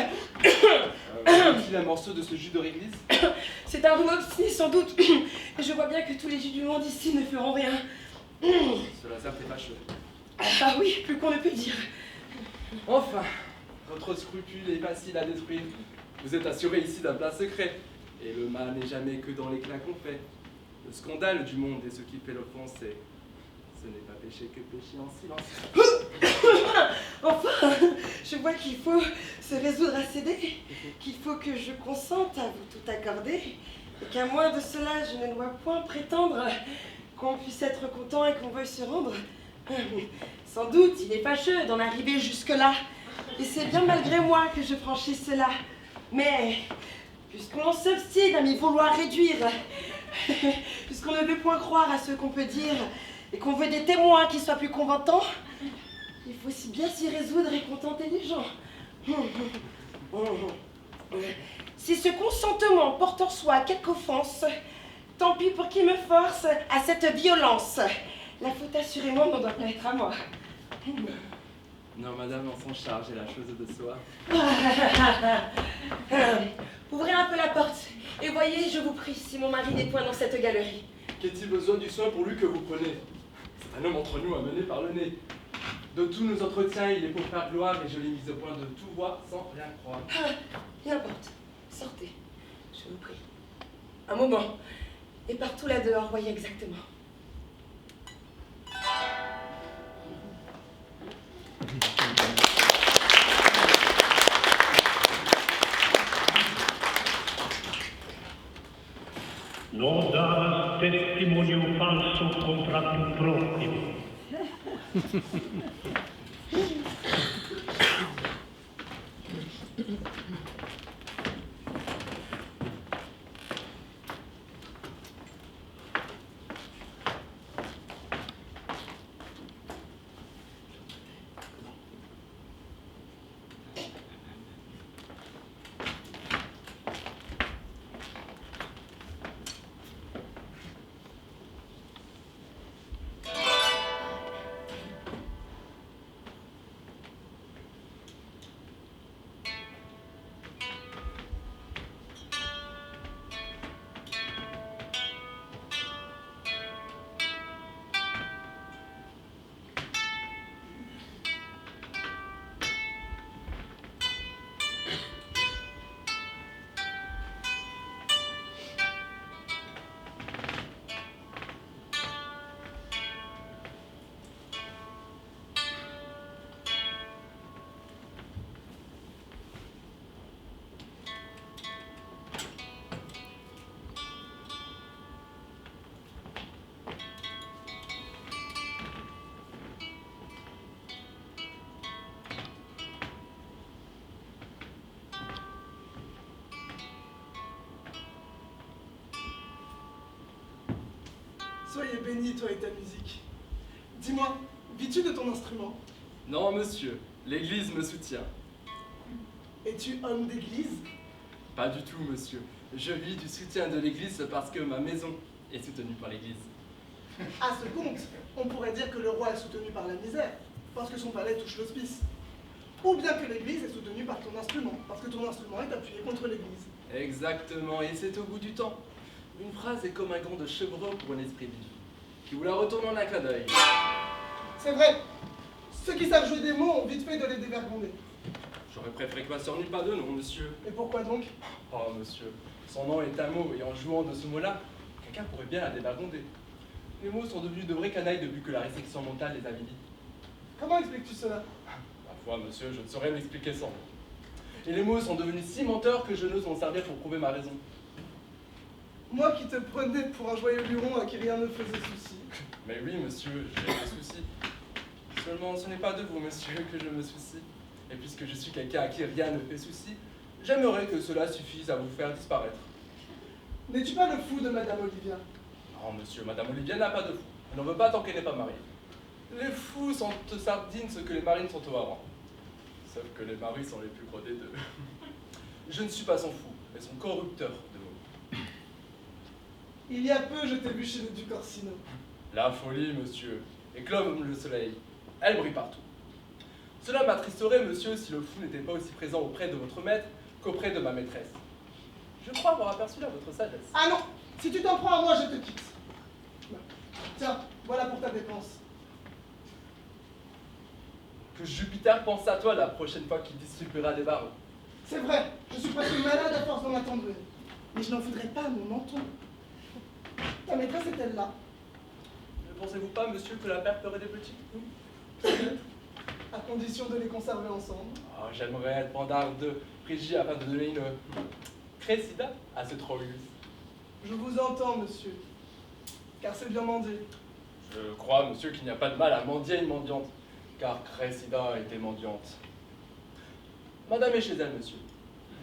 Est-il un morceau de ce jus de réglisse? C'est un rhume obstiné sans doute. Et je vois bien que tous les jus du monde ici ne feront rien. Cela certes est fâcheux. Ah oui, plus qu'on ne peut dire. Enfin, votre scrupule est facile à détruire. Vous êtes assuré ici d'un plein secret. Et le mal n'est jamais que dans l'éclat qu'on fait. Le scandale du monde est ce qui fait l'offenser. Ce n'est pas péché que pécher en silence. Enfin, je vois qu'il faut se résoudre à céder, qu'il faut que je consente à vous tout accorder, et qu'à moins de cela, je ne dois point prétendre qu'on puisse être content et qu'on veuille se rendre. Sans doute, il est fâcheux d'en arriver jusque-là, et c'est bien malgré moi que je franchis cela. Mais, puisqu'on s'obstine à m'y vouloir réduire, puisqu'on ne veut point croire à ce qu'on peut dire, et qu'on veut des témoins qui soient plus convaincants, il faut si bien s'y résoudre et contenter les gens. Si ce consentement porte en soi quelque offense, tant pis pour qui me force à cette violence. La faute assurément n'en doit pas être à moi. Non, madame, on s'en charge, et la chose de soi. Ouvrez un peu la porte, et voyez, je vous prie, si mon mari n'est point dans cette galerie. Qu'est-il besoin du soin pour lui que vous prenez? C'est un homme entre nous à mener par le nez. De tous nos entretiens, il est pour faire gloire, et je l'ai mis au point de tout voir sans rien croire. N'importe, sortez, je vous prie. Un moment, et partout là dehors, voyez exactement. Non dar testimonio falso contra tu prossimo. Soyez béni, toi et ta musique. Dis-moi, vis-tu de ton instrument? Non, monsieur, l'Église me soutient. Es-tu homme d'église? Pas du tout, monsieur. Je vis du soutien de l'Église parce que ma maison est soutenue par l'Église. À ce compte, on pourrait dire que le roi est soutenu par la misère, parce que son palais touche l'hospice. Ou bien que l'Église est soutenue par ton instrument, parce que ton instrument est appuyé contre l'Église. Exactement, et c'est au bout du temps. Une phrase est comme un gant de chevreau pour un esprit vif, qui vous la retourne en un clin d'œil. C'est vrai, ceux qui savent jouer des mots ont vite fait de les dévergonder. J'aurais préféré que ma sœur n'eût pas de nom, monsieur. Et pourquoi donc? Oh, monsieur, son nom est un mot, et en jouant de ce mot-là, quelqu'un pourrait bien la dévergonder. Les mots sont devenus de vrais canailles depuis que la résection mentale les a vivis. Comment expliques-tu cela? Ma foi, monsieur, je ne saurais m'expliquer sans mots. Et les mots sont devenus si menteurs que je n'ose m'en servir pour prouver ma raison. Moi qui te prenais pour un joyeux luron à qui rien ne faisait souci. Mais oui, monsieur, j'ai des soucis. Seulement, ce n'est pas de vous, monsieur, que je me soucie. Et puisque je suis quelqu'un à qui rien ne fait souci, j'aimerais que cela suffise à vous faire disparaître. N'es-tu pas le fou de Madame Olivia? Non, monsieur, Madame Olivia n'a pas de fou. Elle n'en veut pas tant qu'elle n'est pas mariée. Les fous sont aux sardines ce que les marines sont aux harengs. Sauf que les maris sont les plus gros des deux. Je ne suis pas son fou, mais son corrupteur de mots. Il y a peu, je t'ai vu chez le duc Orsino. La folie, monsieur, est comme le soleil. Elle brille partout. Cela m'attristerait, monsieur, si le fou n'était pas aussi présent auprès de votre maître qu'auprès de ma maîtresse. Je crois avoir aperçu là votre sagesse. Ah non! Si tu t'en prends à moi, je te quitte. Tiens, voilà pour ta dépense. Que Jupiter pense à toi la prochaine fois qu'il distribuera des barreaux. C'est vrai, je suis presque malade à force d'en attendre une. Mais je n'en voudrais pas à mon menton. Ta maîtresse est-elle là? Ne pensez-vous pas, monsieur, que la mère ferait des petits? Peut-être, à condition de les conserver ensemble. Oh, j'aimerais être pendard de Phrygie afin de donner une Cressida à ce Troilus. Je vous entends, monsieur, car c'est bien mendier. Je crois, monsieur, qu'il n'y a pas de mal à mendier une mendiante, car Cressida était mendiante. Madame est chez elle, monsieur.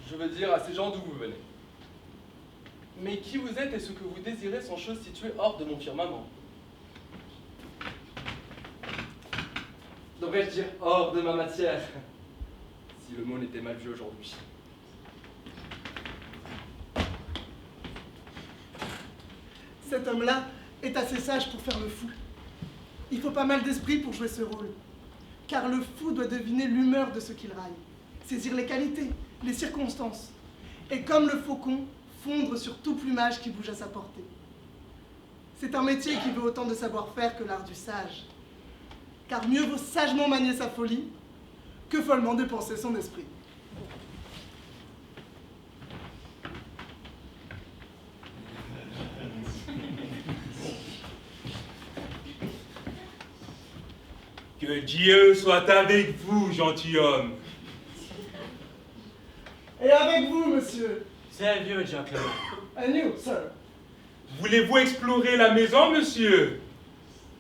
Je veux dire à ces gens d'où vous venez. Mais qui vous êtes et ce que vous désirez sont choses situées hors de mon firmament. Devrais-je dire hors de ma matière, si le mot n'était mal vu aujourd'hui. Cet homme-là est assez sage pour faire le fou. Il faut pas mal d'esprit pour jouer ce rôle. Car le fou doit deviner l'humeur de ce qu'il raille, saisir les qualités, les circonstances, et comme le faucon, fondre sur tout plumage qui bouge à sa portée. C'est un métier qui veut autant de savoir-faire que l'art du sage. Car mieux vaut sagement manier sa folie que follement dépenser son esprit. Que Dieu soit avec vous, gentilhomme. Et avec vous, monsieur. C'est un vieux gentleman. And you, sir. Voulez-vous explorer la maison, monsieur?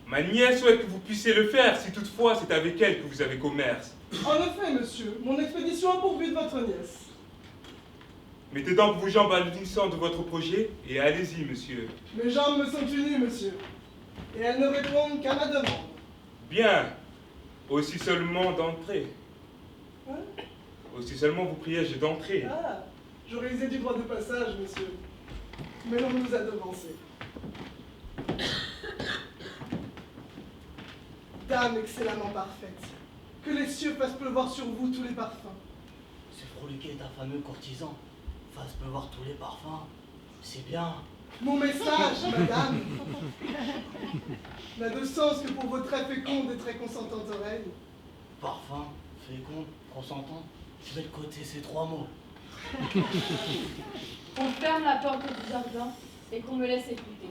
Ma nièce souhaite que vous puissiez le faire, si toutefois c'est avec elle que vous avez commerce. En effet, monsieur, mon expédition a pour but votre nièce. Mettez donc vos jambes à l'unisson de votre projet et allez-y, monsieur. Mes jambes me sont unies, monsieur. Et elles ne répondent qu'à ma demande. Bien. Aussi seulement d'entrer. Hein? Aussi seulement vous priais-je d'entrer. Ah, j'aurais usé du droit de passage, monsieur. Mais l'on nous a devancés. Dame excellemment parfaite, que les cieux fassent pleuvoir sur vous tous les parfums. C'est Froliquet, ta fameux courtisan, fasse pleuvoir tous les parfums. C'est bien. Mon message, madame, n'a de sens que pour vos très fécondes et très consentantes oreilles. Parfum, féconde, consentant, je vais de côté ces trois mots. On ferme la porte du jardin et qu'on me laisse écouter.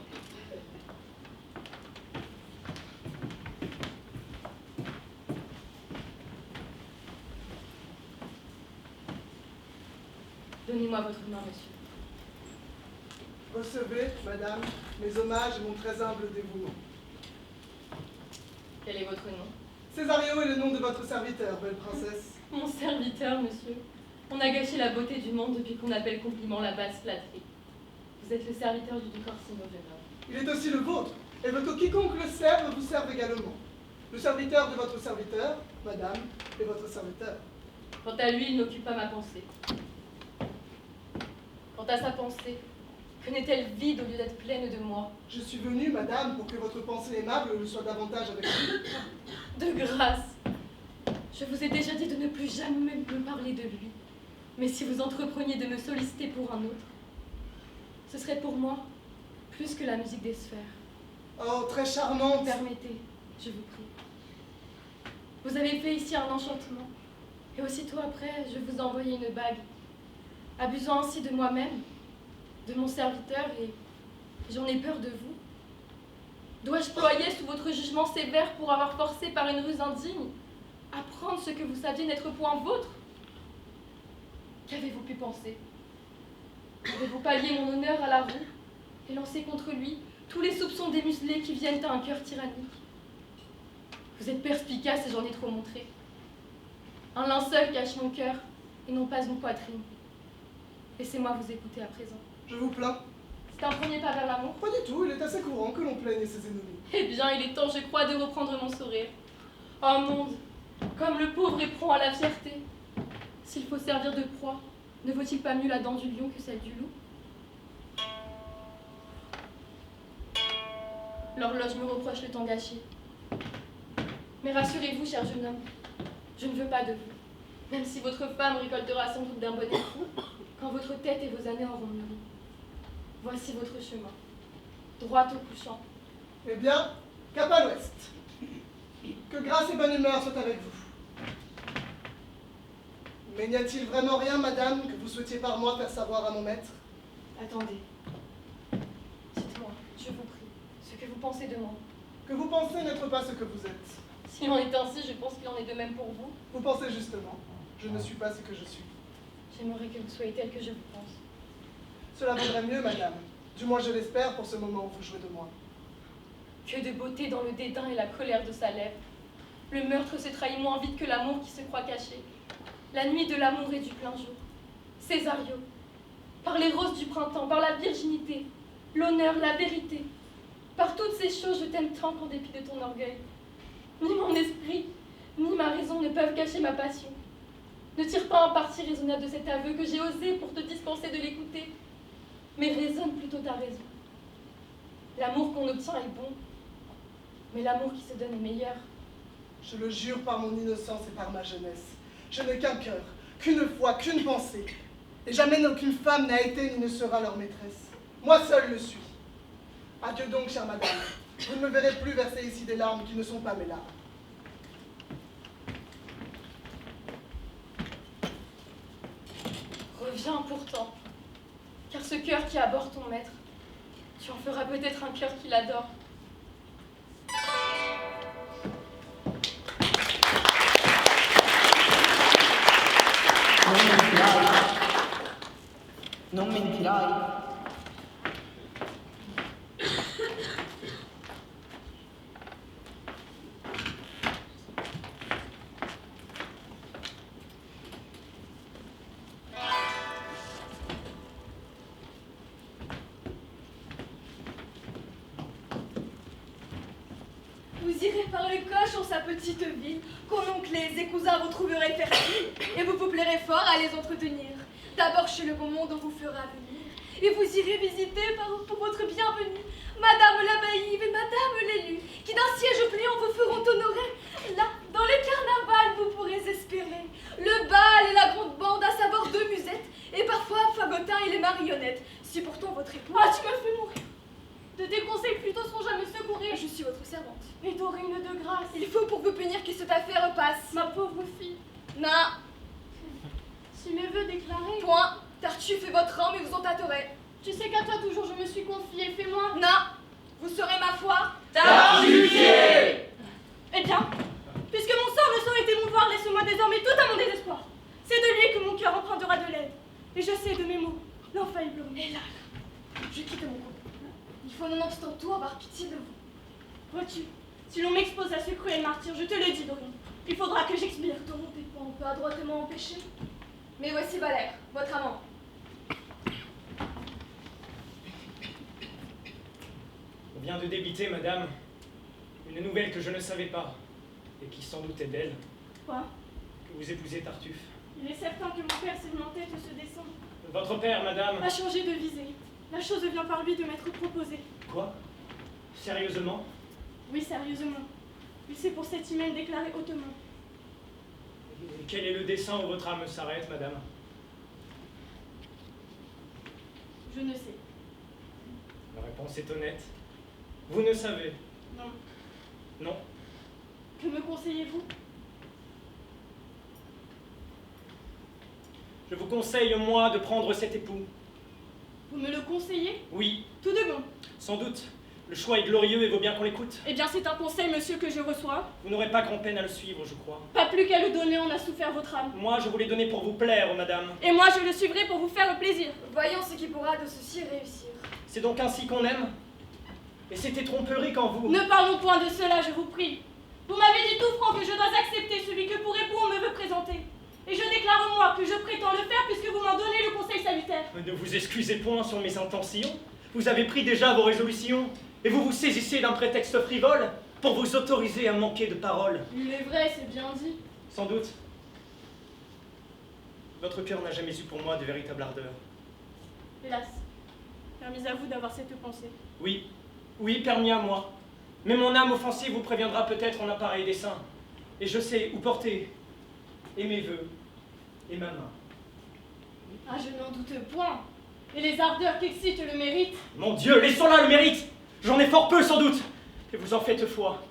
Donnez-moi votre main, monsieur. Recevez, madame, mes hommages et mon très humble dévouement. Quel est votre nom? Césario est le nom de votre serviteur, belle princesse. Mon serviteur, monsieur. On a gâché la beauté du monde depuis qu'on appelle compliment la basse flatterie. Vous êtes le serviteur du duc Orsino, jeune homme. Il est aussi le vôtre, et veut que quiconque le serve vous serve également. Le serviteur de votre serviteur, madame, est votre serviteur. Quant à lui, il n'occupe pas ma pensée. Quant à sa pensée, que n'est-elle vide au lieu d'être pleine de moi? Je suis venue, madame, pour que votre pensée aimable le soit davantage avec lui. De grâce, je vous ai déjà dit de ne plus jamais me parler de lui. Mais si vous entrepreniez de me solliciter pour un autre, ce serait pour moi plus que la musique des sphères. Oh, très charmante. Permettez, je vous prie. Vous avez fait ici un enchantement, et aussitôt après, je vous ai envoyé une bague, abusant ainsi de moi-même, de mon serviteur, et j'en ai peur de vous. Dois-je ployer sous votre jugement sévère pour avoir forcé par une ruse indigne à prendre ce que vous saviez n'être point vôtre? Qu'avez-vous pu penser? Avez-vous pallié mon honneur à la roue et lancer contre lui tous les soupçons démuselés qui viennent à un cœur tyrannique. Vous êtes perspicace et j'en ai trop montré. Un linceul cache mon cœur et non pas une poitrine. Laissez-moi vous écouter à présent. Je vous plains. C'est un premier pas vers l'amour? Pas du tout, il est assez courant que l'on plaigne ses ennemis. Eh bien, il est temps, je crois, de reprendre mon sourire. Oh monde, comme le pauvre est prompt à la fierté. S'il faut servir de proie, ne vaut-il pas mieux la dent du lion que celle du loup? L'horloge me reproche le temps gâché. Mais rassurez-vous, cher jeune homme, je ne veux pas de vous. Même si votre femme récoltera sans doute d'un bon époux, quand votre tête et vos années auront mûri. Voici votre chemin, droit au couchant. Eh bien, cap à l'ouest. Que grâce et bonne humeur soient avec vous. Mais n'y a-t-il vraiment rien, madame, que vous souhaitiez par moi faire savoir à mon maître? Attendez. Dites-moi, je vous prie, ce que vous pensez de moi. Que vous pensez n'être pas ce que vous êtes. S'il en est ainsi, je pense qu'il en est de même pour vous. Vous pensez justement. Je ne suis pas ce que je suis. J'aimerais que vous soyez tel que je vous pense. Cela vaudrait mieux, madame. Du moins, je l'espère pour ce moment où vous jouez de moi. Que de beauté dans le dédain et la colère de sa lèvre. Le meurtre se trahit moins vite que l'amour qui se croit caché. La nuit de l'amour et du plein jour. Césario, par les roses du printemps, par la virginité, l'honneur, la vérité, par toutes ces choses, je t'aime tant qu'en dépit de ton orgueil. Ni mon esprit, ni ma raison ne peuvent cacher ma passion. Ne tire pas un parti raisonnable de cet aveu que j'ai osé pour te dispenser de l'écouter, mais raisonne plutôt ta raison. L'amour qu'on obtient est bon, mais l'amour qui se donne est meilleur. Je le jure par mon innocence et par ma jeunesse. Je n'ai qu'un cœur, qu'une foi, qu'une pensée. Et jamais aucune femme n'a été ni ne sera leur maîtresse. Moi seul le suis. Adieu donc, chère madame. Vous ne me verrez plus verser ici des larmes qui ne sont pas mes larmes. Reviens pourtant, car ce cœur qui aborde ton maître, tu en feras peut-être un cœur qui l'adore. Non mentirai. Vous irez par le coche en sa petite ville, cononcelés et cousins vous trouverez fertiles, et vous vous plairez fort à les entretenir. D'abord chez le beau monde on vous fera venir, et vous irez visiter pour votre bienvenue Madame la Baïve et Madame l'élu, qui d'un siège pliant vous feront honorer. Là, dans le carnaval, vous pourrez espérer le bal et la grande bande, à savoir 2 musettes, et parfois Fagotin et les marionnettes. Si pourtant votre époux... Ah, tu me fais mourir! De tes conseils plutôt songe à me secourir. Je suis votre servante. Et Dorine de grâce. Il faut pour vous punir que cette affaire passe. Ma pauvre fille. Non. Si mes vœux déclarés. Point. Tartuffe est votre homme et vous en tâterez. Tu sais qu'à toi toujours je me suis confiée. Fais-moi. Non. Vous serez ma foi. Tartuffier. Eh bien, puisque mon sort ne saurait émouvoir, laisse-moi désormais tout à mon désespoir. C'est de lui que mon cœur empruntera de l'aide. Et je sais de mes mots l'infaillible. Et là, je quitte mon couple. Il faut nonobstant tout avoir pitié de vous. Vois-tu, si l'on m'expose à ce cruel martyr, je te le dis, Dorine, il faudra que j'expire. Ton dépend, on peut adroitement empêcher. Mais voici Valère, votre amant. On vient de débiter, madame, une nouvelle que je ne savais pas, et qui sans doute est belle. Quoi? Que vous épousez Tartuffe. Il est certain que mon père s'est mis en tête de ce dessein. Votre père, madame... A changé de visée. La chose vient par lui de m'être proposée. Quoi? Sérieusement? Oui, sérieusement. Il s'est pour cet hymen déclaré hautement. Et quel est le dessein où votre âme s'arrête, madame? Je ne sais. La réponse est honnête. Vous ne savez? Non. Non. Que me conseillez-vous? Je vous conseille, moi, de prendre cet époux. Vous me le conseillez? Oui. Tout de bon. Sans doute. Le choix est glorieux et vaut bien qu'on l'écoute. Eh bien, c'est un conseil, monsieur, que je reçois. Vous n'aurez pas grand-peine à le suivre, je crois. Pas plus qu'à le donner, en a souffert votre âme. Moi, je vous l'ai donné pour vous plaire, madame. Et moi, je le suivrai pour vous faire plaisir. Voyons ce qui pourra de ceci réussir. C'est donc ainsi qu'on aime? Et c'était tromperie quand vous... Ne parlons point de cela, je vous prie. Vous m'avez dit tout franc que je dois accepter celui que pour époux on me veut présenter. Et je déclare moi que je prétends le faire puisque vous m'en donnez le conseil salutaire. Ne vous excusez point sur mes intentions. Vous avez pris déjà vos résolutions. Et vous vous saisissez d'un prétexte frivole pour vous autoriser à manquer de parole. Il est vrai, c'est bien dit. Sans doute. Votre cœur n'a jamais eu pour moi de véritable ardeur. Hélas, permis à vous d'avoir cette pensée. Oui, oui, permis à moi. Mais mon âme offensive vous préviendra peut-être en appareil dessein. Et je sais où porter, et mes vœux, et ma main. Ah, je n'en doute point. Et les ardeurs qu'excite le mérite. Mon Dieu, laissons là le mérite. J'en ai fort peu sans doute. Et vous en faites foi.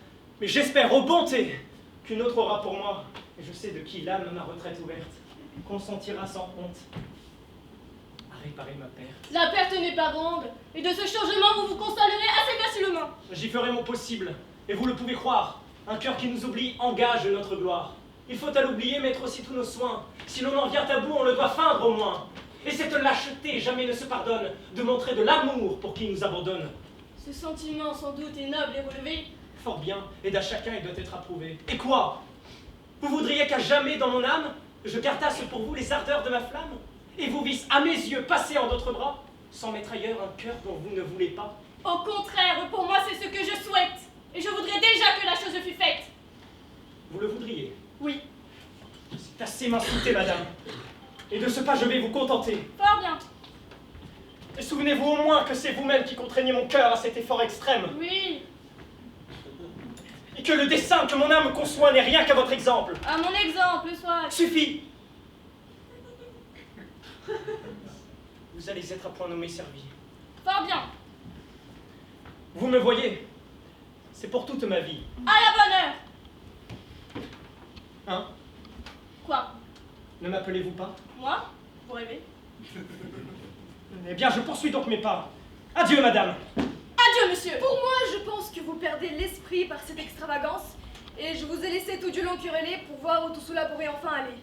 Mais j'espère, aux bontés, qu'une autre aura pour moi. Et je sais de qui l'âme, ma retraite ouverte, consentira sans honte à réparer ma perte. La perte n'est pas grande. Et de ce changement, vous vous consolerez assez facilement. J'y ferai mon possible. Et vous le pouvez croire. Un cœur qui nous oublie engage notre gloire. Il faut à l'oublier mettre aussi tous nos soins. Si l'on en vient à bout, on le doit feindre au moins. Et cette lâcheté jamais ne se pardonne de montrer de l'amour pour qui nous abandonne. Ce sentiment sans doute est noble et relevé. Fort bien, et d'à chacun il doit être approuvé. Et quoi? Vous voudriez qu'à jamais dans mon âme, je gardasse pour vous les ardeurs de ma flamme? Et vous visse à mes yeux passer en d'autres bras, sans mettre ailleurs un cœur dont vous ne voulez pas? Au contraire, pour moi c'est ce que je souhaite. Et je voudrais déjà que la chose fût faite. Vous le voudriez? Oui. C'est assez m'insulter, madame. Et de ce pas, je vais vous contenter. Fort bien. Et souvenez-vous au moins que c'est vous-même qui contraignez mon cœur à cet effort extrême. Oui. Et que le dessein que mon âme conçoit n'est rien qu'à votre exemple. À mon exemple, soit. Suffit. Vous allez être à point nommé servi. Fort bien. Vous me voyez. C'est pour toute ma vie. À la bonne heure. Hein? Quoi? Ne m'appelez-vous pas? Moi? Vous rêvez? Eh bien, je poursuis donc mes pas. Adieu, madame. Adieu, monsieur. Pour moi, je pense que vous perdez l'esprit par cette extravagance, et je vous ai laissé tout du long quereller pour voir où tout cela pourrait enfin aller.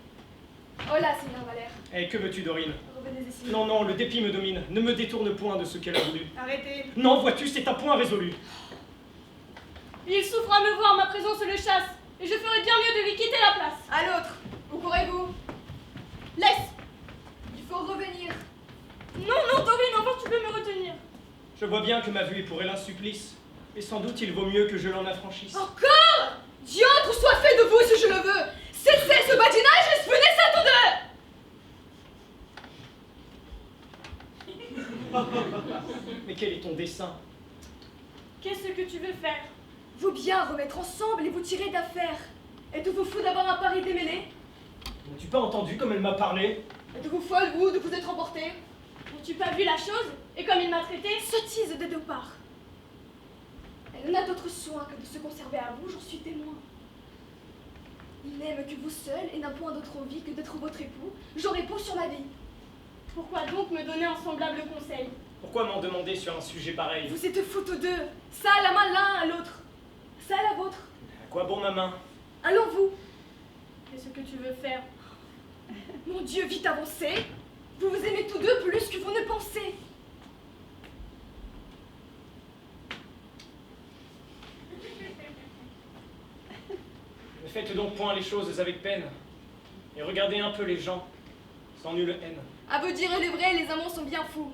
Oh là, Seigneur Valère. Eh, que veux-tu, Dorine? Revenez ici. Non, non, le dépit me domine. Ne me détourne point de ce qu'elle a voulu. Arrêtez. Non, vois-tu, c'est un point résolu. Il souffre à me voir, ma présence le chasse, et je ferais bien mieux de lui quitter la place. À l'autre. Où courez-vous? Laisse. Il faut revenir. Non, non, Dorine, encore tu peux me retenir. Je vois bien que ma vue est pour elle un supplice, et sans doute il vaut mieux que je l'en affranchisse. Encore? Diantre soit fait de vous si je le veux. Cessez ce badinage et spunez cette odeur. Mais quel est ton dessein? Qu'est-ce que tu veux faire? Vous bien remettre ensemble et vous tirer d'affaire. Êtes-vous fou d'avoir un pari démêlé? N'as-tu pas entendu comme elle m'a parlé? Êtes-vous folle, vous, de vous être emporté? N'as-tu pas vu la chose? Et comme il m'a traité? Sottise des deux parts. Elle n'a d'autre soin que de se conserver à vous, j'en suis témoin. Il n'aime que vous seul et n'a point d'autre envie que d'être votre époux. J'en réponds sur ma vie. Pourquoi donc me donner un semblable conseil? Pourquoi m'en demander sur un sujet pareil? Vous êtes fous tous deux. Ça à la main l'un à l'autre. Ça à la vôtre. À quoi bon ma main? Allons-vous? Qu'est-ce que tu veux faire? Mon Dieu, vite avancez. Vous vous aimez tous deux plus que vous ne pensez. Ne faites donc point les choses avec peine, et regardez un peu les gens, sans nulle haine. À vous dire le vrai, les amants sont bien fous.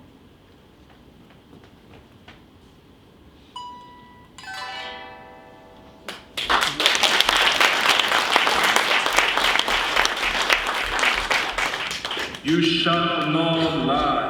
You shall not lie.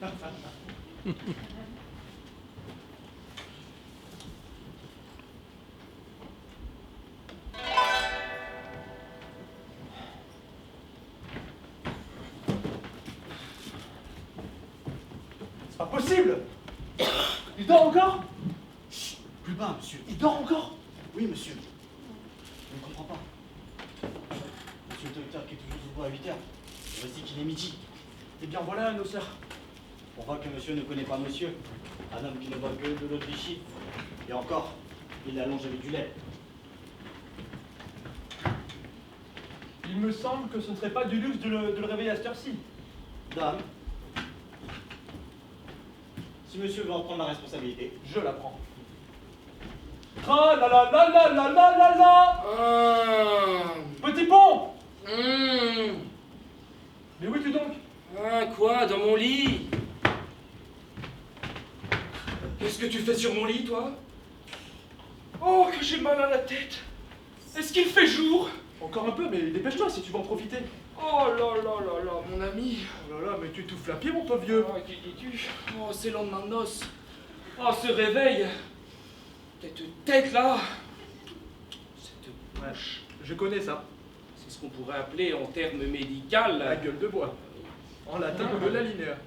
C'est pas possible! Il dort encore? Chut, plus bas, monsieur. Il dort encore? Oui, monsieur. Je ne comprends pas. Monsieur le docteur qui est toujours debout à 8 heures. Voici qu'il est midi. Eh bien voilà, nos sœurs. On voit que monsieur ne connaît pas monsieur. Un homme qui ne boit que de l'eau de Vichy. Et encore, il l'allonge avec du lait. Il me semble que ce ne serait pas du luxe de le réveiller à cette heure-ci. Dame, si monsieur veut en prendre la responsabilité, je la prends. Tra la la la la la la la la. Petit pont. Mais où es-tu donc? Quoi, dans mon lit? Qu'est-ce que tu fais sur mon lit, toi? Oh, que j'ai mal à la tête. Est-ce qu'il fait jour? Encore un peu, mais dépêche-toi si tu veux en profiter. Oh là là là là, mon ami. Oh là là, mais tu étouffes la pied, mon pauvre vieux. Oh, qui dis-tu? Oh, c'est le lendemain de noces. Oh, ce réveil. Cette tête là. Cette bouche. Je connais ça. C'est ce qu'on pourrait appeler en termes médicaux la gueule de bois. En latin, de la linéaire.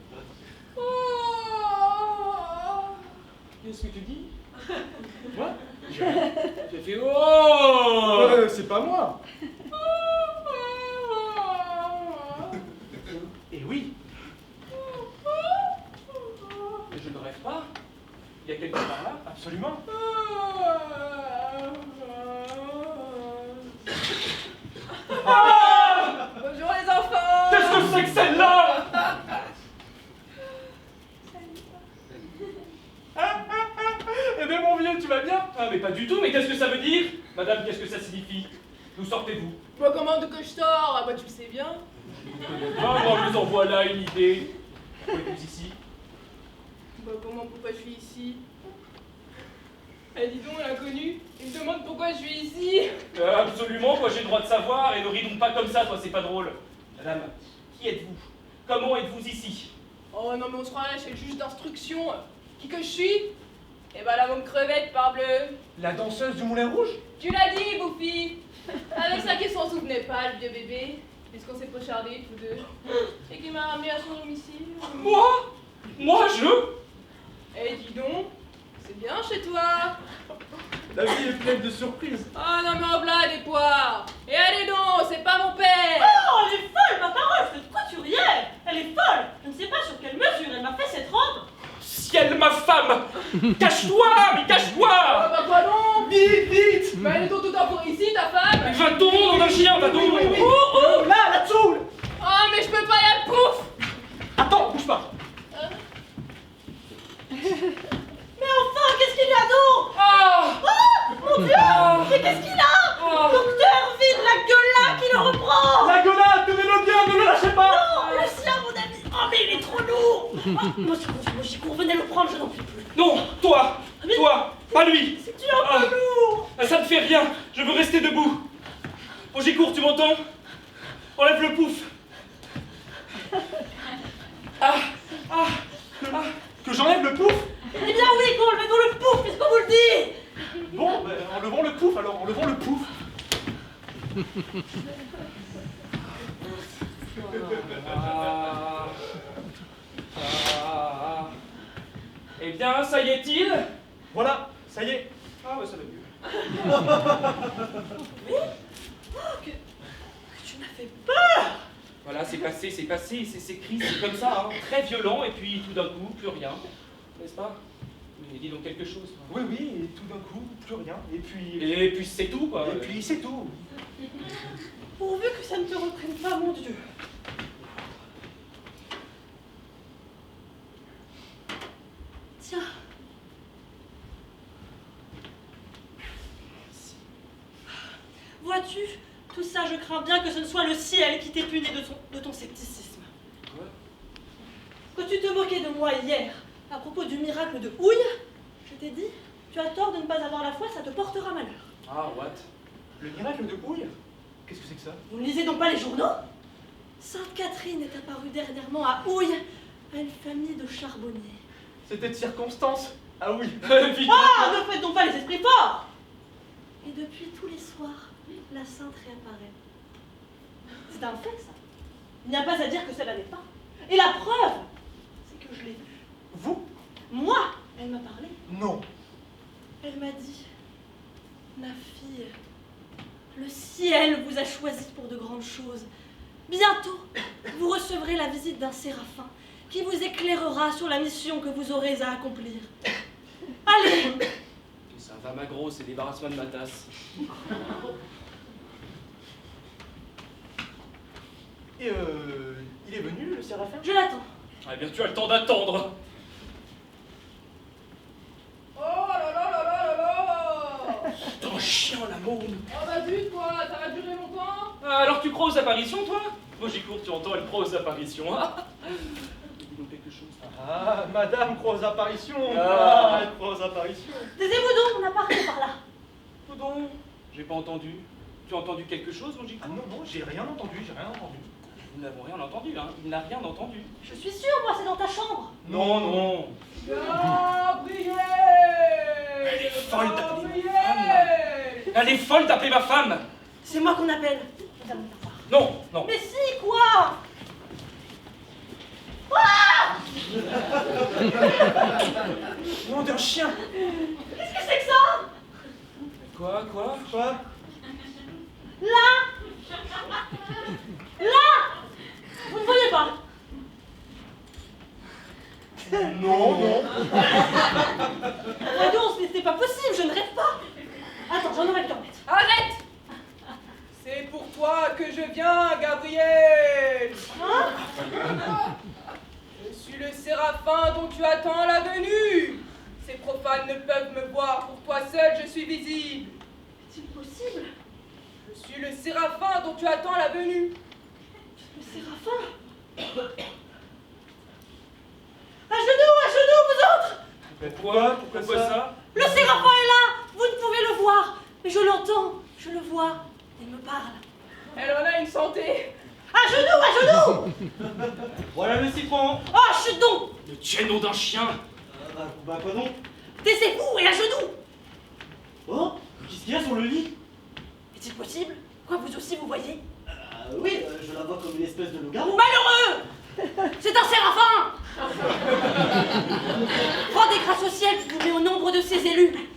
Qu'est-ce que tu dis? Moi? J'ai fait oh. C'est pas moi. Et oui. Mais je ne rêve pas. Il y a quelqu'un par là? Absolument. Bonjour les enfants. Qu'est-ce que c'est que celle-là? Eh bien mon vieux, tu vas bien? Ah mais pas du tout, mais qu'est-ce que ça veut dire? Madame, qu'est-ce que ça signifie? D'où sortez-vous? Moi, comment que je sors? Ah bah tu le sais bien. Ah, moi je vous envoie là une idée. Pourquoi êtes-vous ici? Bah pourquoi je suis ici? Eh dis donc, l'inconnu, il me demande pourquoi je suis ici. Absolument, moi j'ai le droit de savoir, et ne ris donc pas comme ça, toi, c'est pas drôle. Madame, qui êtes-vous? Comment êtes-vous ici? Oh non mais on se croirait chez le juge d'instruction. Qui que je suis? Eh ben la môme crevette, parbleu. La danseuse du Moulin Rouge? Tu l'as dit, Bouffi. Avec ça qui s'en souvenait pas, le vieux bébé, puisqu'on s'est pochardés tous deux. Et qui m'a ramené à son domicile. Moi? Moi, je? Eh dis donc, c'est bien chez toi. La vie est pleine de surprises. Ah non mais en blague des poires. Et allez donc, c'est pas mon père. Oh, elle est folle, ma parole, cette couturière. Elle est folle. Je ne sais pas sur quelle mesure elle m'a fait cette robe. Ciel, ma femme! Cache-toi, mais cache-toi! Ah bah quoi donc? Vite, vite! Mais elle est donc tout encore ici, ta femme? Va-t'en, nom d'un chien, va-t'en! Oh, là-dessous! Ah mais je peux pas y aller, pouf! Attends, bouge pas! Mais enfin, qu'est-ce qu'il y a donc? Ah! Oh, mon Dieu! Mais qu'est-ce qu'il a? Docteur, vite, la gueule là qui le reprend! La gueulade, tenez-le bien, ne le lâchez pas! Non, le sien, mon ami! Oh, mais il est trop lourd! Moi, j'y cours, venez le prendre, je n'en puis plus. Non, toi! Toi! Pas lui! Tu es un peu lourd! Ça ne fait rien, je veux rester debout. Oh, j'y cours, tu m'entends? Enlève le pouf! Que j'enlève le pouf? Eh bien oui, enlevez-nous le pouf, puisqu'on vous le dit! Bon, ben, enlevons le pouf alors, enlevons le pouf. Eh bien, ça y est-il? Voilà, ça y est. Ah ouais, ça va mieux. Oui? Oh, que tu m'as fait peur! Voilà, c'est passé, ces cris, c'est comme ça, hein, très violent, et puis tout d'un coup, plus rien. N'est-ce pas? Mais dis donc quelque chose. Oui, oui, et tout d'un coup, plus rien. Et puis c'est tout, quoi. Et puis c'est tout. Pourvu que ça ne te reprenne pas, mon Dieu. Tiens. Vois-tu, tout ça, je crains bien que ce ne soit le ciel qui t'ait puni de ton scepticisme. Quoi? Quand tu te moquais de moi hier, à propos du miracle de Houille, je t'ai dit, tu as tort de ne pas avoir la foi, ça te portera malheur. Ah, what? Le miracle de Houille? Qu'est-ce que c'est que ça? Vous ne lisez donc pas les journaux? Sainte Catherine est apparue dernièrement à Houille, à une famille de charbonniers. C'était de circonstance. Ah oui. Ah, ne faites donc pas les esprits forts. Et depuis tous les soirs, la sainte réapparaît. C'est un fait, ça. Il n'y a pas à dire que cela n'est pas. Et la preuve, c'est que je l'ai vue. Vous? Moi, elle m'a parlé. Non. Elle m'a dit, ma fille, le ciel vous a choisi pour de grandes choses. Bientôt, vous recevrez la visite d'un séraphin qui vous éclairera sur la mission que vous aurez à accomplir. Allez! Ça va, ma grosse, c'est débarrasse-moi de ma tasse. Et il est venu, le séraphin? Je l'attends. Eh bien, tu as le temps d'attendre. Oh là là là là là là! Ton chien, la môme. Oh bah zut, quoi, ça va durer longtemps? Alors tu crois aux apparitions, toi? Moi j'y cours, tu entends, elle croit aux apparitions. Dis donc quelque chose. Ah, madame croit aux apparitions. Ah. Elle croit aux apparitions. Taisez-vous donc, on n'a pas rien par là. Tout donc, j'ai pas entendu. Tu as entendu quelque chose, mon Gico? Ah non, non, j'ai rien entendu, j'ai rien entendu. Nous n'avons rien entendu, hein. Il n'a rien entendu. Je suis sûre, moi, c'est dans ta chambre. Non, non. Gabriel! Elle est folle d'appeler ma femme. Elle est folle d'appeler ma femme. C'est moi qu'on appelle. Nous allons la voir. Non, non. Mais si, quoi? Ah! Nom d'un chien. Qu'est-ce que c'est que ça? Quoi? Là! Là! Vous ne voyez pas? Non, non. Voyons, ce n'est pas possible, je ne rêve pas. Attends, j'en aurai le temps. Arrête! C'est pour toi que je viens, Gabriel! Hein? Je suis le séraphin dont tu attends la venue! Ces profanes ne peuvent me voir, pour toi seul je suis visible! Est-il possible? Je suis le séraphin dont tu attends la venue! Le séraphin? À genoux, vous autres! Pourquoi ça? Le séraphin est là! Vous ne pouvez le voir! Mais je l'entends, je le vois. Il me parle. Elle en a une santé! À genoux! Voilà le citron. Oh, chut donc! Le tien, nom d'un chien. Bah quoi donc? Taisez-vous et à genoux! Oh, qu'est-ce qu'il y a sur le lit? Est-il possible? Quoi, vous aussi vous voyez? Oui, je la vois comme une espèce de loup-garou. Malheureux! C'est un séraphin! Rendez grâce au ciel qui vous met au nombre de ses élus.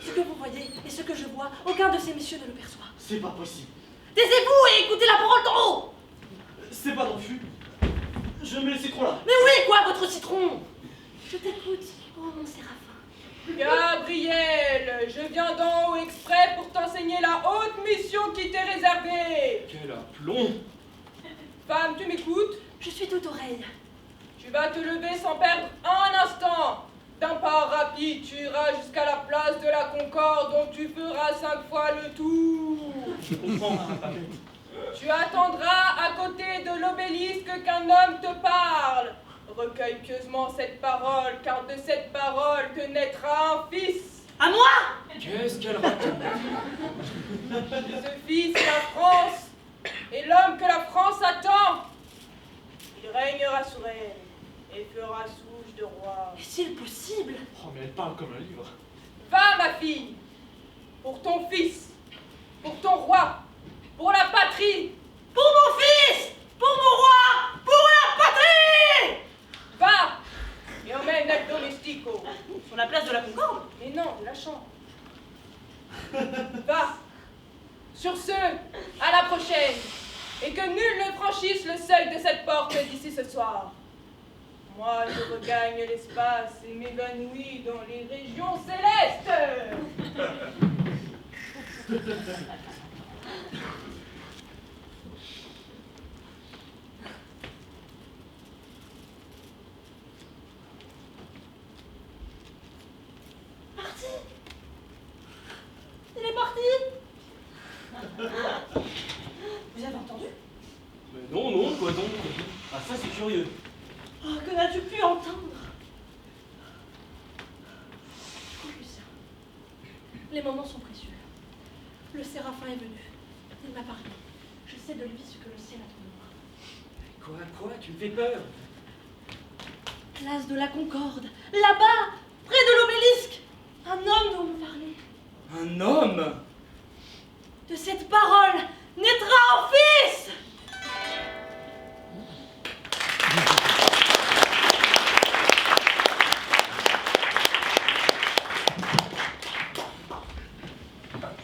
Ce que vous voyez et ce que je vois, aucun de ces messieurs ne le perçoit. C'est pas possible. Taisez-vous et écoutez la parole d'en haut! C'est pas dans le fût. Je mets le citron là. Mais oui, quoi, votre citron? Je t'écoute, oh mon séraphin. Gabriel, je viens d'en haut exprès pour t'enseigner la haute mission qui t'est réservée. Quel aplomb. Femme, tu m'écoutes? Je suis toute oreille. Tu vas te lever sans perdre un instant. D'un pas rapide, tu iras jusqu'à la place de la Concorde dont tu feras 5 fois le tour. Je comprends. Tu attendras à côté de l'obélisque qu'un homme te parle. Recueille pieusement cette parole, car de cette parole te naîtra un fils. À moi? Qu'est-ce qu'elle raconte? Ce fils, la France, est l'homme que la France attend. Il régnera sur elle et fera souche de roi. Est-il possible? Oh, mais elle parle comme un livre. Va, ma fille, pour ton fils, pour ton roi, pour la patrie. Pour mon fils! Pour mon roi! Pour la patrie! Va et emmène El Domestico. Sur la place de la Concorde? Mais non, de la chambre. Va. Sur ce, à la prochaine. Et que nul ne franchisse le seuil de cette porte d'ici ce soir. Moi, je regagne l'espace et m'évanouis dans les régions célestes. Parti? Il est parti? Vous avez entendu? Mais non, quoi donc? Ah ça c'est curieux. Oh, que n'as-tu pu entendre? Écoute, Lucien. Les moments sont précieux. Le séraphin est venu. Il m'a parlé. Je sais de lui ce que le ciel attend de moi. Quoi? Tu me fais peur. Place de la Concorde, là-bas, près de l'obélisque, un homme dont vous parlez. Un homme? De cette parole naîtra un fils.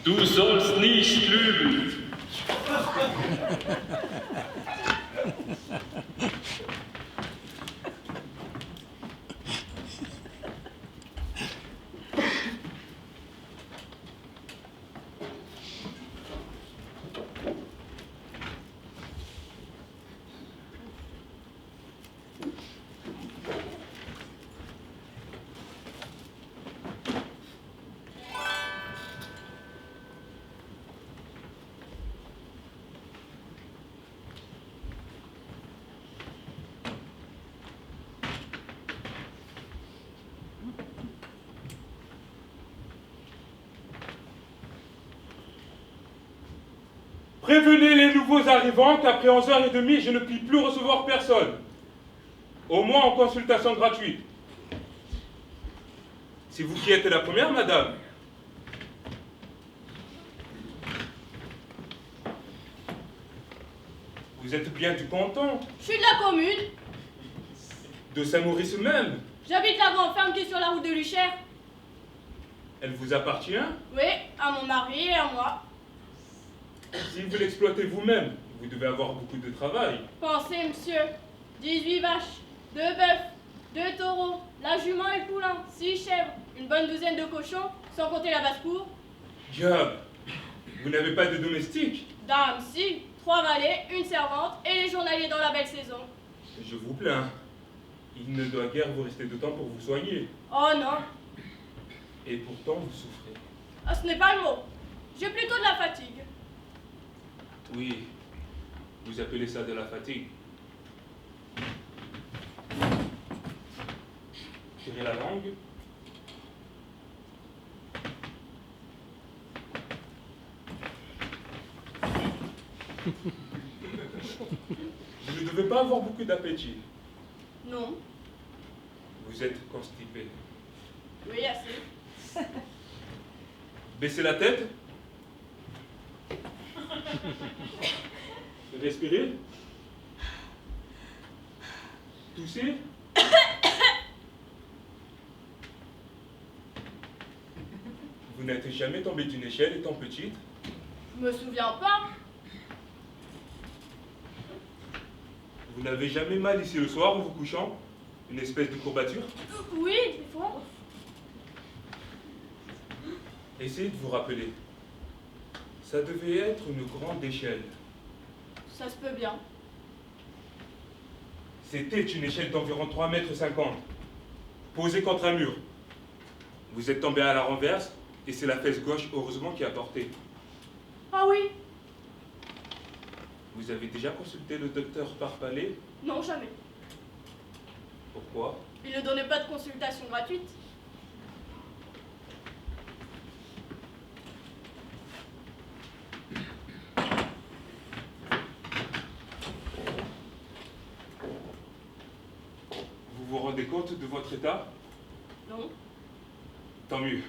Du sollst nicht lügen. Prévenez les nouveaux arrivants qu'après 11h30, je ne puis plus recevoir personne. Au moins en consultation gratuite. C'est vous qui êtes la première, madame. Vous êtes bien du canton. Je suis de la commune. De Saint-Maurice même. J'habite la grande ferme qui est sur la route de Luchère. Elle vous appartient? Oui, à mon mari et à moi. Si vous l'exploitez vous-même, vous devez avoir beaucoup de travail. Pensez, monsieur. 18 vaches, 2 bœufs, 2 taureaux, la jument et le poulain, 6 chèvres, une bonne douzaine de cochons, sans compter la basse-cour. Diable, vous n'avez pas de domestique? Dame, si. 3 valets, une servante et les journaliers dans la belle saison. Je vous plains. Il ne doit guère vous rester de temps pour vous soigner. Oh non. Et pourtant, vous souffrez. Ah, ce n'est pas le mot. J'ai plutôt de la fatigue. Oui, vous appelez ça de la fatigue. Tirez la langue. Vous ne devez pas avoir beaucoup d'appétit. Non. Vous êtes constipé. Oui, assez. Baissez la tête. Respirez. Toussez. Vous n'êtes jamais tombé d'une échelle étant petite? Je me souviens pas. Vous n'avez jamais mal ici le soir en vous couchant? Une espèce de courbature? Oui, des fois. Essayez de vous rappeler. Ça devait être une grande échelle. Ça se peut bien. C'était une échelle d'environ 3,50 m, posée contre un mur. Vous êtes tombé à la renverse, et c'est la fesse gauche, heureusement, qui a porté. Ah oui? Vous avez déjà consulté le docteur Parpalais? Non, jamais. Pourquoi? Il ne donnait pas de consultation gratuite. Vous vous rendez compte de votre état? Non. Tant mieux.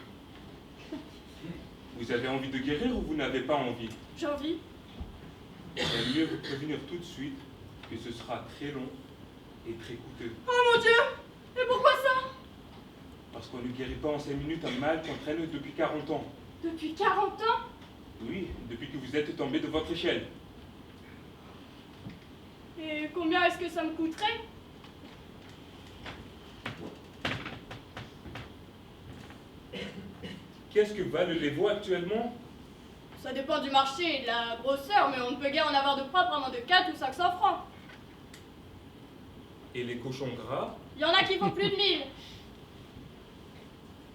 Vous avez envie de guérir ou vous n'avez pas envie? J'ai envie. Il vaut mieux vous prévenir tout de suite que ce sera très long et très coûteux. Oh mon Dieu! Et pourquoi ça? Parce qu'on ne guérit pas en 5 minutes un mal qu'on traîne depuis 40 ans. Depuis 40 ans? Oui, depuis que vous êtes tombé de votre échelle. Et combien est-ce que ça me coûterait? Qu'est-ce que valent les veaux actuellement? Ça dépend du marché et de la grosseur, mais on ne peut guère en avoir de propre à moins de 4 ou 500 francs. Et les cochons gras? Il y en a qui font plus de 1000.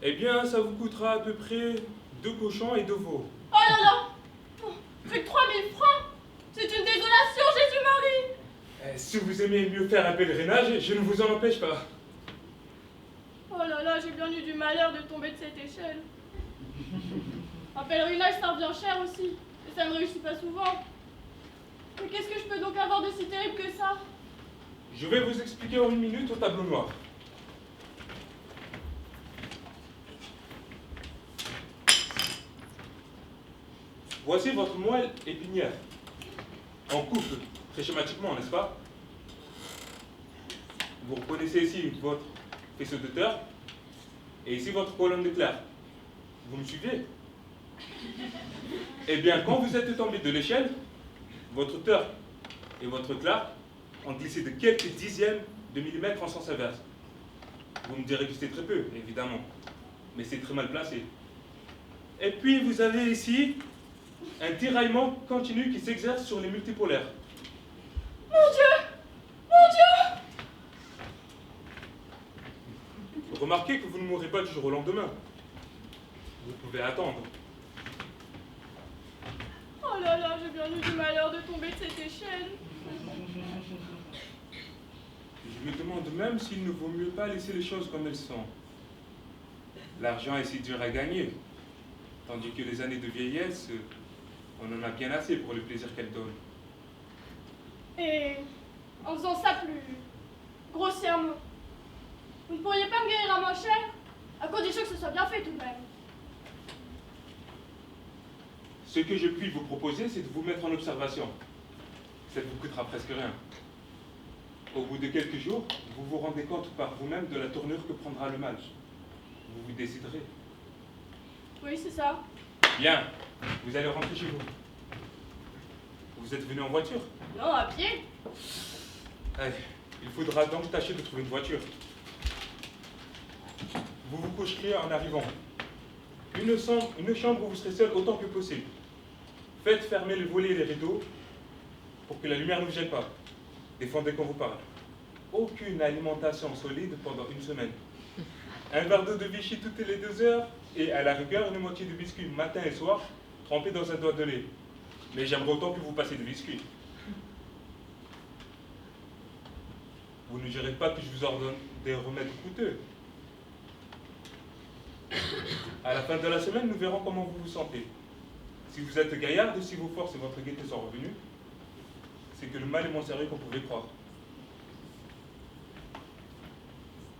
Eh bien, ça vous coûtera à peu près 2 cochons et 2 veaux. Oh là là! Plus de 3000 francs! C'est une désolation, Jésus-Marie! Si vous aimez mieux faire un pèlerinage, je ne vous en empêche pas. Oh là là, j'ai bien eu du malheur de tomber de cette échelle. Un pèlerinage, ça revient cher aussi. Et ça ne réussit pas souvent. Mais qu'est-ce que je peux donc avoir de si terrible que ça? Je vais vous expliquer en 1 minute au tableau noir. Voici votre moelle épinière. En couple, très schématiquement, n'est-ce pas? Vous reconnaissez ici votre faisceau de terre et ici votre colonne de clair. Vous me suivez? Eh bien, quand vous êtes tombé de l'échelle, votre terre et votre clair ont glissé de quelques dixièmes de millimètres en sens inverse. Vous me direz que c'est très peu, évidemment, mais c'est très mal placé. Et puis, vous avez ici un tiraillement continu qui s'exerce sur les multipolaires. Mon Dieu! Mon Dieu! Remarquez que vous ne mourrez pas du jour au lendemain. Vous pouvez attendre. Oh là là, j'ai bien eu du malheur de tomber de cette échelle. Je me demande même s'il ne vaut mieux pas laisser les choses comme elles sont. L'argent est si dur à gagner, tandis que les années de vieillesse, on en a bien assez pour le plaisir qu'elles donnent. Et en faisant ça plus grossièrement, vous ne pourriez pas me guérir à moins cher, à condition que ce soit bien fait tout de même. Ce que je puis vous proposer, c'est de vous mettre en observation. Ça ne vous coûtera presque rien. Au bout de quelques jours, vous vous rendez compte par vous-même de la tournure que prendra le mal. Vous vous déciderez. Oui, c'est ça. Bien, vous allez rentrer chez vous. Vous êtes venu en voiture? Non, à pied. Allez, il faudra donc tâcher de trouver une voiture. Vous vous coucherez en arrivant. Une chambre où vous serez seul autant que possible. Faites fermer les volets et les rideaux pour que la lumière ne vous gêne pas. Défendez quand vous parle. Aucune alimentation solide pendant 1 semaine. Un verre d'eau de Vichy toutes les 2 heures et à la rigueur une moitié de biscuit matin et soir trempé dans un doigt de lait. Mais j'aimerais autant que vous passiez de biscuits. Vous ne direz pas que je vous ordonne des remèdes coûteux. À la fin de la semaine, nous verrons comment vous vous sentez. Si vous êtes gaillarde, si vos forces et votre gaieté sont revenues, c'est que le mal est moins sérieux qu'on pouvait croire.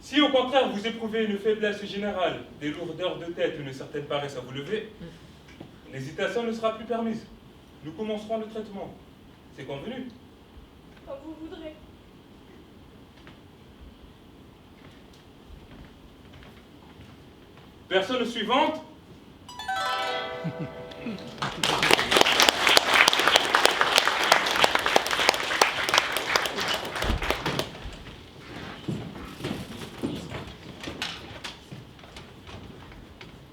Si au contraire vous éprouvez une faiblesse générale, des lourdeurs de tête, une certaine paresse à vous lever, l'hésitation ne sera plus permise. Nous commencerons le traitement. C'est convenu? Comme vous voudrez. Personne suivante?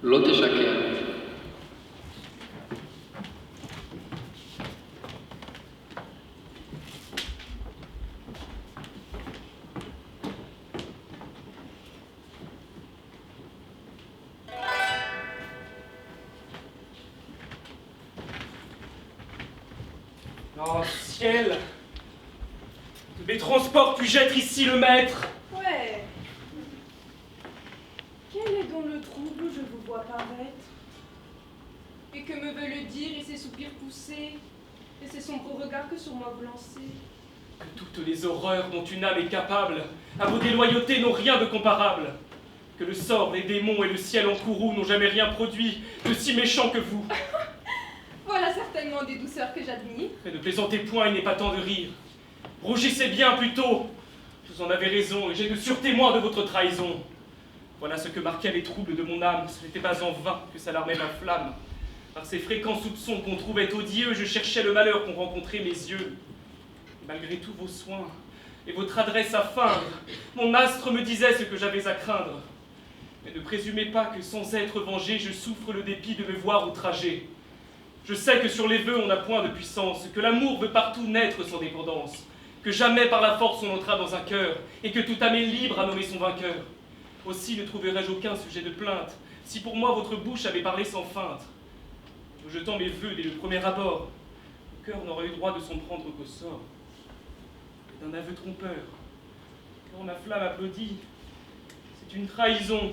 Lotte Shaker. Oh ciel! De mes transports puis-je être ici le maître? Ouais. Quel est donc le trouble où je vous vois paraître? Et que me veut le dire et ses soupirs poussés? Et c'est son beau regard que sur moi vous lancez? Que toutes les horreurs dont une âme est capable, à vos déloyautés n'ont rien de comparable. Que le sort, les démons et le ciel en courroux n'ont jamais rien produit de si méchant que vous. Voilà certainement des douceurs que j'admire. Mais ne plaisantez point, il n'est pas temps de rire. Rougissez bien plutôt. Vous en avez raison, et j'ai de sûrs témoins de votre trahison. Voilà ce que marquaient les troubles de mon âme. Ce n'était pas en vain que s'alarmait ma flamme. Par ces fréquents soupçons qu'on trouvait odieux, je cherchais le malheur qu'ont rencontré mes yeux. Et malgré tous vos soins et votre adresse à feindre, mon astre me disait ce que j'avais à craindre. Mais ne présumez pas que sans être vengé, je souffre le dépit de me voir outragé. Je sais que sur les vœux on n'a point de puissance, que l'amour veut partout naître sans dépendance, que jamais par la force on entra dans un cœur, et que toute âme est libre à nommer son vainqueur. Aussi ne trouverai-je aucun sujet de plainte, si pour moi votre bouche avait parlé sans feinte. En jetant mes vœux dès le premier abord, le cœur n'aurait eu droit de s'en prendre qu'au sort. Et d'un aveu trompeur, quand ma flamme applaudit, c'est une trahison,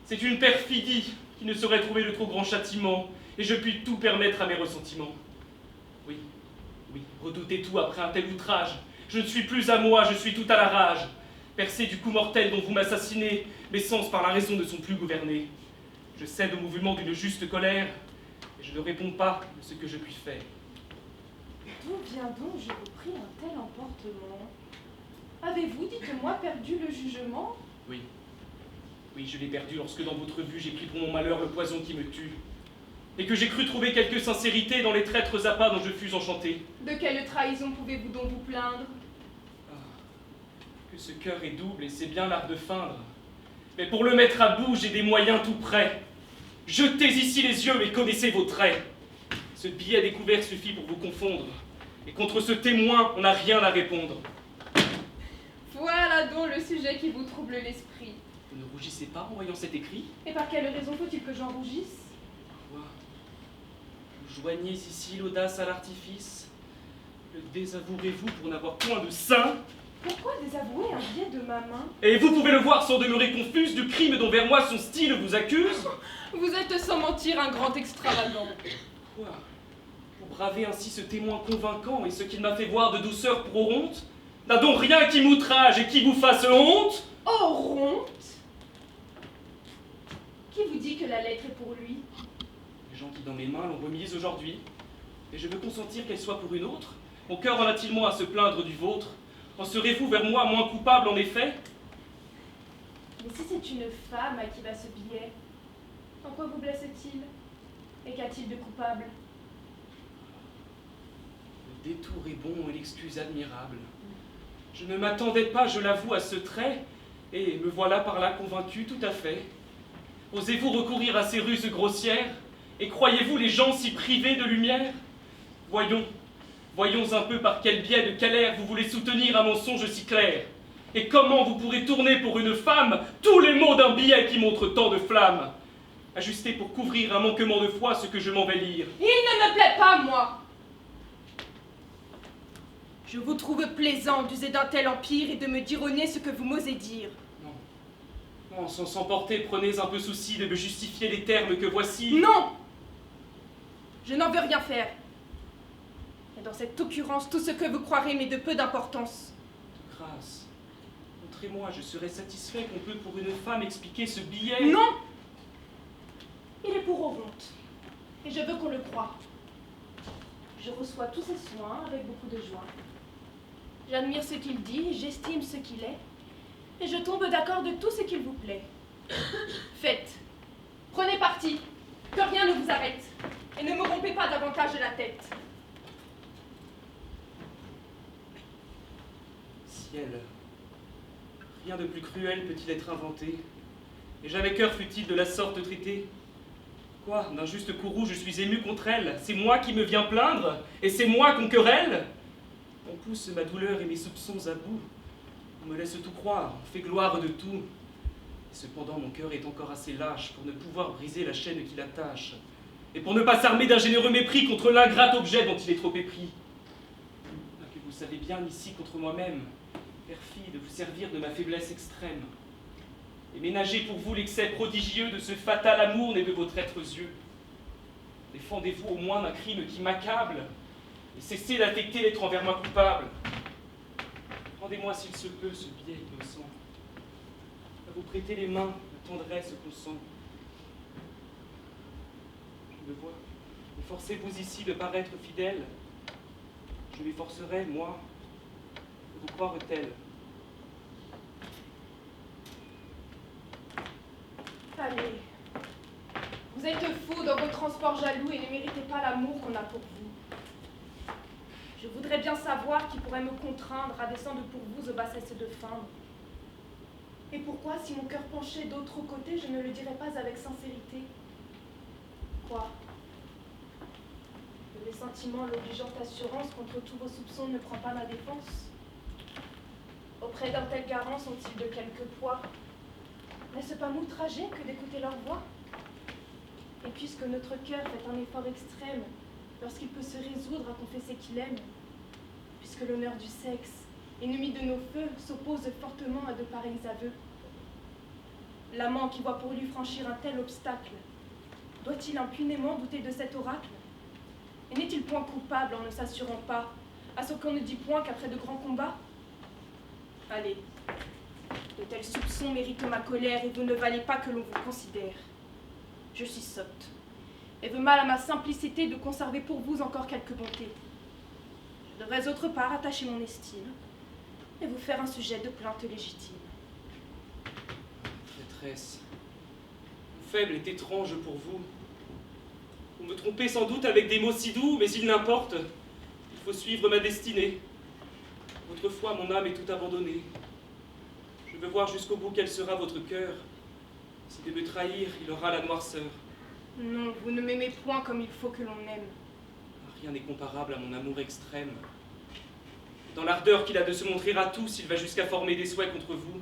c'est une perfidie qui ne saurait trouver de trop grand châtiment, et je puis tout permettre à mes ressentiments. Oui, redoutez tout après un tel outrage. Je ne suis plus à moi, je suis tout à la rage. Percé du coup mortel dont vous m'assassinez, mes sens par la raison ne sont plus gouvernés. Je cède au mouvement d'une juste colère, et je ne réponds pas de ce que je puis faire. D'où vient donc, je vous prie, un tel emportement? Avez-vous, dites-moi, perdu le jugement? Oui. Oui, je l'ai perdu lorsque dans votre vue j'ai pris pour mon malheur le poison qui me tue. Et que j'ai cru trouver quelque sincérité dans les traîtres appâts dont je fus enchanté. De quelle trahison pouvez-vous donc vous plaindre? Que ce cœur est double et c'est bien l'art de feindre. Mais pour le mettre à bout, j'ai des moyens tout prêts. Jetez ici les yeux et connaissez vos traits. Ce billet découvert suffit pour vous confondre. Et contre ce témoin, on n'a rien à répondre. Voilà donc le sujet qui vous trouble l'esprit. Vous ne rougissez pas en voyant cet écrit? Et par quelle raison faut-il que j'en rougisse? Quoi? Vous joignez ici l'audace à l'artifice? Le désavouerez-vous pour n'avoir point de sein? Pourquoi désavouer un billet de ma main? Et vous pouvez le voir sans demeurer confuse du crime dont vers moi son style vous accuse? Vous êtes sans mentir un grand extravagant. Quoi? Pour braver ainsi ce témoin convaincant et ce qu'il m'a fait voir de douceur pour honte? N'a donc rien qui m'outrage et qui vous fasse honte? Oh, honte? Qui vous dit que la lettre est pour lui? Les gens qui dans mes mains l'ont remise aujourd'hui. Et je veux consentir qu'elle soit pour une autre? Mon cœur en a-t-il moins à se plaindre du vôtre? En serez-vous vers moi moins coupable en effet? Mais si c'est une femme à qui va ce billet, en quoi vous blesse-t-il? Et qu'a-t-il de coupable? Le détour est bon et l'excuse admirable. Je ne m'attendais pas, je l'avoue, à ce trait, et me voilà par là convaincu tout à fait. Osez-vous recourir à ces ruses grossières? Et croyez-vous les gens si privés de lumière? Voyons un peu par quel biais de quel air vous voulez soutenir un mensonge si clair. Et comment vous pourrez tourner pour une femme tous les mots d'un billet qui montre tant de flammes? Ajustez pour couvrir un manquement de foi ce que je m'en vais lire. Il ne me plaît pas, moi! Je vous trouve plaisant d'user d'un tel empire et de me dire au nez ce que vous m'osez dire. Non, sans s'emporter, prenez un peu souci de me justifier les termes que voici. Non! Je n'en veux rien faire. Et dans cette occurrence, tout ce que vous croirez m'est de peu d'importance. De grâce, montrez-moi, je serais satisfait qu'on peut pour une femme expliquer ce billet. Non! Il est pour Oronte. Et je veux qu'on le croie. Je reçois tous ses soins avec beaucoup de joie. J'admire ce qu'il dit, j'estime ce qu'il est, et je tombe d'accord de tout ce qu'il vous plaît. Faites. Prenez parti, que rien ne vous arrête, et ne me rompez pas davantage la tête. Ciel, rien de plus cruel peut-il être inventé, et jamais cœur fut-il de la sorte traité. Quoi, d'un juste courroux je suis ému contre elle? C'est moi qui me viens plaindre, et c'est moi qu'on querelle? On pousse ma douleur et mes soupçons à bout. On me laisse tout croire, on fait gloire de tout. Et cependant, mon cœur est encore assez lâche pour ne pouvoir briser la chaîne qui l'attache, et pour ne pas s'armer d'un généreux mépris contre l'ingrat objet dont il est trop épris. Ah, que vous savez bien ici contre moi-même, perfide, vous servir de ma faiblesse extrême, et ménager pour vous l'excès prodigieux de ce fatal amour né de vos traîtres yeux. Défendez-vous au moins d'un crime qui m'accable, et cessez d'affecter d'être envers moi coupable. Rendez-moi s'il se peut ce billet innocent, à vous prêter les mains, de tendresse consent. Je le vois, efforcez-vous ici de paraître fidèle. Je m'efforcerai, moi, de vous croire tel. Allez, vous êtes fou dans vos transports jaloux et ne méritez pas l'amour qu'on a pour vous. Je voudrais bien savoir qui pourrait me contraindre à descendre pour vous aux bassesses de feindre. Et pourquoi, si mon cœur penchait d'autre côté, je ne le dirais pas avec sincérité? Quoi? Que les sentiments, l'obligeante assurance contre tous vos soupçons ne prend pas ma défense? Auprès d'un tel garant sont-ils de quelque poids? N'est-ce pas m'outrager que d'écouter leur voix? Et puisque notre cœur fait un effort extrême lorsqu'il peut se résoudre à confesser qu'il aime, puisque l'honneur du sexe, ennemi de nos feux, s'oppose fortement à de pareils aveux, l'amant qui voit pour lui franchir un tel obstacle, doit-il impunément douter de cet oracle? Et n'est-il point coupable en ne s'assurant pas, à ce qu'on ne dit point qu'après de grands combats? Allez, de tels soupçons méritent ma colère et vous ne valez pas que l'on vous considère. Je suis sotte et veux mal à ma simplicité de conserver pour vous encore quelques bontés. Je devrais autre part attacher mon estime et vous faire un sujet de plainte légitime. Maîtresse, mon faible est étrange pour vous. Vous me trompez sans doute avec des mots si doux, mais il n'importe. Il faut suivre ma destinée. Autrefois, mon âme est toute abandonnée. Je veux voir jusqu'au bout quel sera votre cœur. Si de me trahir, il aura la noirceur. Non, vous ne m'aimez point comme il faut que l'on aime. Rien n'est comparable à mon amour extrême. Dans l'ardeur qu'il a de se montrer à tous, il va jusqu'à former des souhaits contre vous.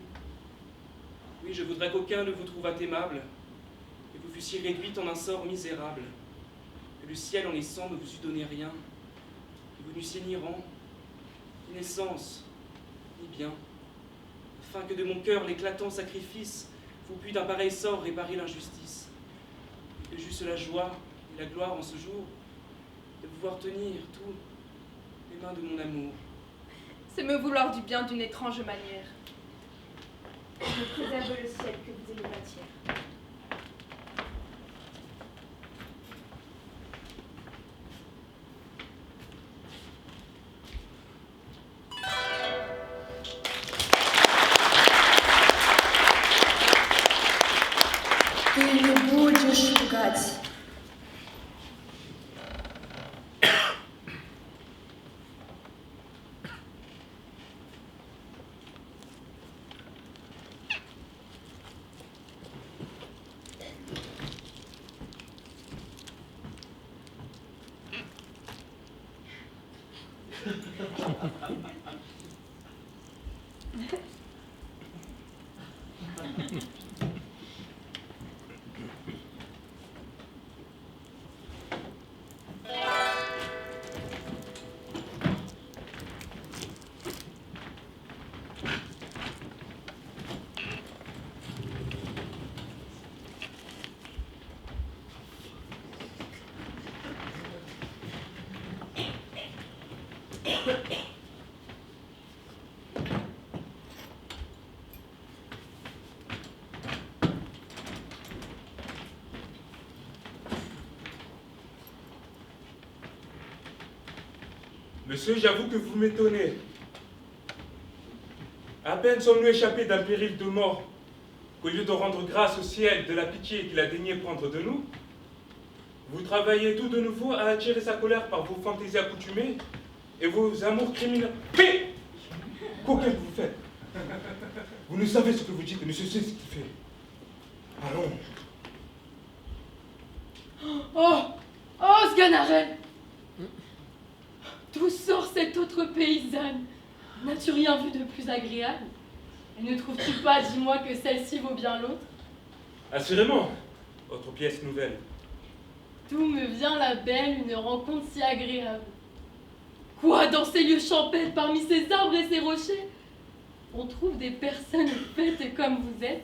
Oui, je voudrais qu'aucun ne vous trouvât aimable, et vous fussiez réduite en un sort misérable, que le ciel en naissant ne vous eût donné rien, que vous n'eussiez ni rang, ni naissance, ni bien, afin que de mon cœur l'éclatant sacrifice vous pût d'un pareil sort réparer l'injustice, et que j'eusse la joie et la gloire en ce jour de pouvoir tenir tout les mains de mon amour. C'est me vouloir du bien d'une étrange manière. Je préserve le ciel que vous aimez matière. Ты не будешь лгать. Monsieur, j'avoue que vous m'étonnez. À peine sommes-nous échappés d'un péril de mort, qu'au lieu de rendre grâce au ciel de la pitié qu'il a daigné prendre de nous, vous travaillez tout de nouveau à attirer sa colère par vos fantaisies accoutumées et vos amours criminels. Mais qu'aucun que vous faites. Vous ne savez ce que vous dites, monsieur sait ce qu'il fait. Allons. Oh, Sganarelle! D'où sort cette autre paysanne? N'as-tu rien vu de plus agréable? Et ne trouves-tu pas, dis-moi, que celle-ci vaut bien l'autre? Assurément, autre pièce nouvelle. D'où me vient la belle une rencontre si agréable? Quoi, dans ces lieux champêtres, parmi ces arbres et ces rochers, on trouve des personnes faites comme vous êtes?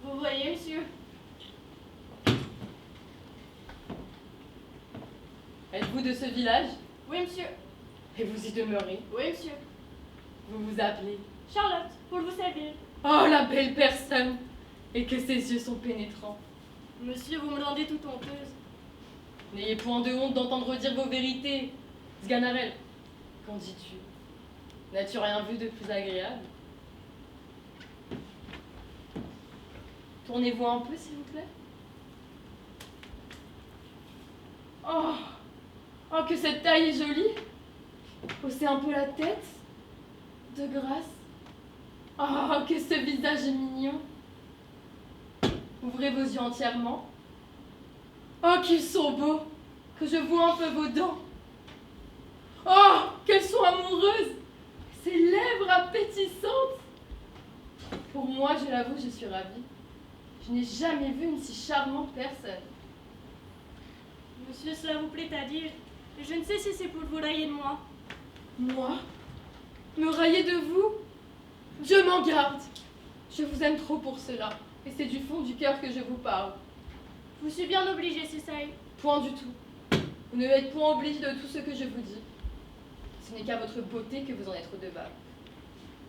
Vous voyez, monsieur? Êtes-vous de ce village? Oui, monsieur. Et vous y demeurez? Oui, monsieur. Vous vous appelez? Charlotte, pour vous servir. Oh, la belle personne! Et que ses yeux sont pénétrants. Monsieur, vous me rendez toute honteuse. N'ayez point de honte d'entendre dire vos vérités. Sganarelle, qu'en dis-tu? N'as-tu rien vu de plus agréable? Tournez-vous un peu, s'il vous plaît. Oh, que cette taille est jolie! Haussez un peu la tête. De grâce. Oh, que ce visage est mignon. Ouvrez vos yeux entièrement. Oh, qu'ils sont beaux! Que je vois un peu vos dents. Oh, qu'elles sont amoureuses! Ces lèvres appétissantes! Pour moi, je l'avoue, je suis ravie. Je n'ai jamais vu une si charmante personne. Monsieur, cela vous plaît à dire. Je ne sais si c'est pour vous railler de moi. Moi? Me railler de vous? Dieu m'en garde! Je vous aime trop pour cela, et c'est du fond du cœur que je vous parle. Je suis bien obligée, c'est ça. Point du tout. Vous ne êtes point obligé de tout ce que je vous dis. Ce n'est qu'à votre beauté que vous en êtes redevable.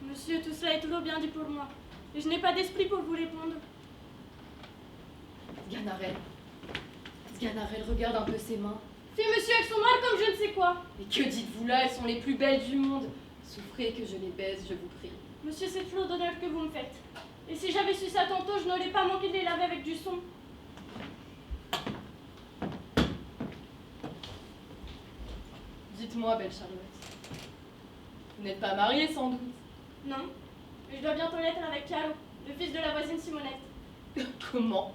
Monsieur, tout cela est toujours bien dit pour moi. Et je n'ai pas d'esprit pour vous répondre. Sganarelle, regarde un peu ses mains. Fille, monsieur, elles sont noires comme je ne sais quoi. Mais que dites-vous là? Elles sont les plus belles du monde. Souffrez que je les baise, je vous prie. Monsieur, c'est toujours d'honneur que vous me faites. Et si j'avais su ça tantôt, je n'aurais pas manqué de les laver avec du son. Dites-moi, belle Charlotte. Vous n'êtes pas mariée, sans doute? Non, mais je dois bientôt l'être avec Caro, le fils de la voisine Simonette. Comment?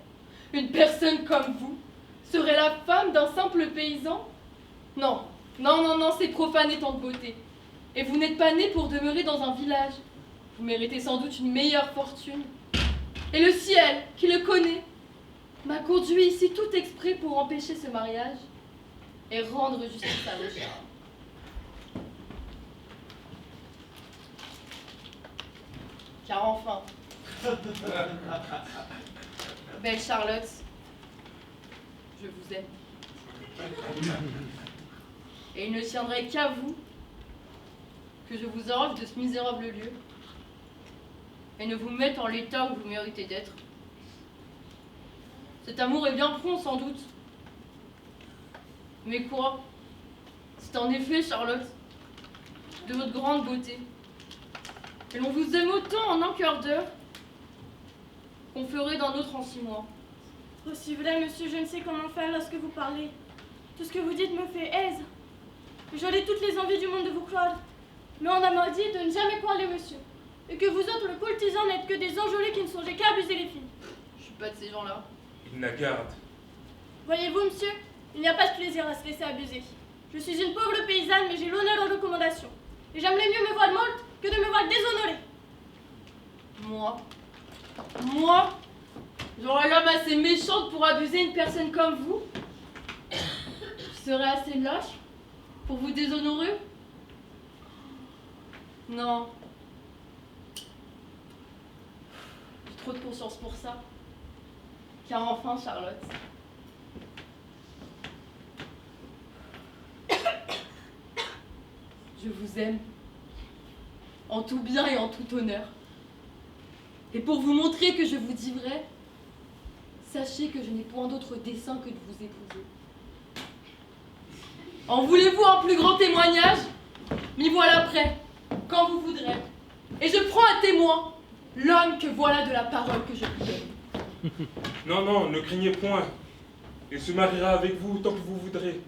Une personne comme vous serait la femme d'un simple paysan? Non, non, non, non, c'est profane et tant de beauté. Et vous n'êtes pas né pour demeurer dans un village. Vous méritez sans doute une meilleure fortune. Et le ciel, qui le connaît, m'a conduit ici tout exprès pour empêcher ce mariage et rendre justice à vos charmes. Car enfin, belle Charlotte, je vous aime. Et il ne tiendrait qu'à vous que je vous enlève de ce misérable lieu et ne vous mette en l'état où vous méritez d'être. Cet amour est bien prompt, sans doute. Mais quoi? C'est en effet, Charlotte, de votre grande beauté. Et l'on vous aime autant en un quart d'heure qu'on ferait d'un autre en 6 mois. Aussi vrai, monsieur, je ne sais comment faire lorsque vous parlez. Tout ce que vous dites me fait aise. J'aurais toutes les envies du monde de vous croire. Mais on m'a dit de ne jamais parler, monsieur. Et que vous autres, le courtisan, n'êtes que des enjolés qui ne songez qu'à abuser les filles. Je suis pas de ces gens-là. Il n'a garde. Voyez-vous, monsieur, il n'y a pas de plaisir à se laisser abuser. Je suis une pauvre paysanne, mais j'ai l'honneur en recommandation. Et j'aimerais mieux me voir morte que de me voir déshonorée. Moi, j'aurais l'homme assez méchante pour abuser une personne comme vous? Je serais assez lâche pour vous déshonorer? Non. J'ai trop de conscience pour ça. Car enfin, Charlotte, je vous aime. En tout bien et en tout honneur. Et pour vous montrer que je vous dis vrai, sachez que je n'ai point d'autre dessein que de vous épouser. En voulez-vous un plus grand témoignage? M'y voilà prêt, quand vous voudrez. Et je prends à témoin l'homme que voilà de la parole que je vous donne. Non, non, ne craignez point. Il se mariera avec vous tant que vous voudrez.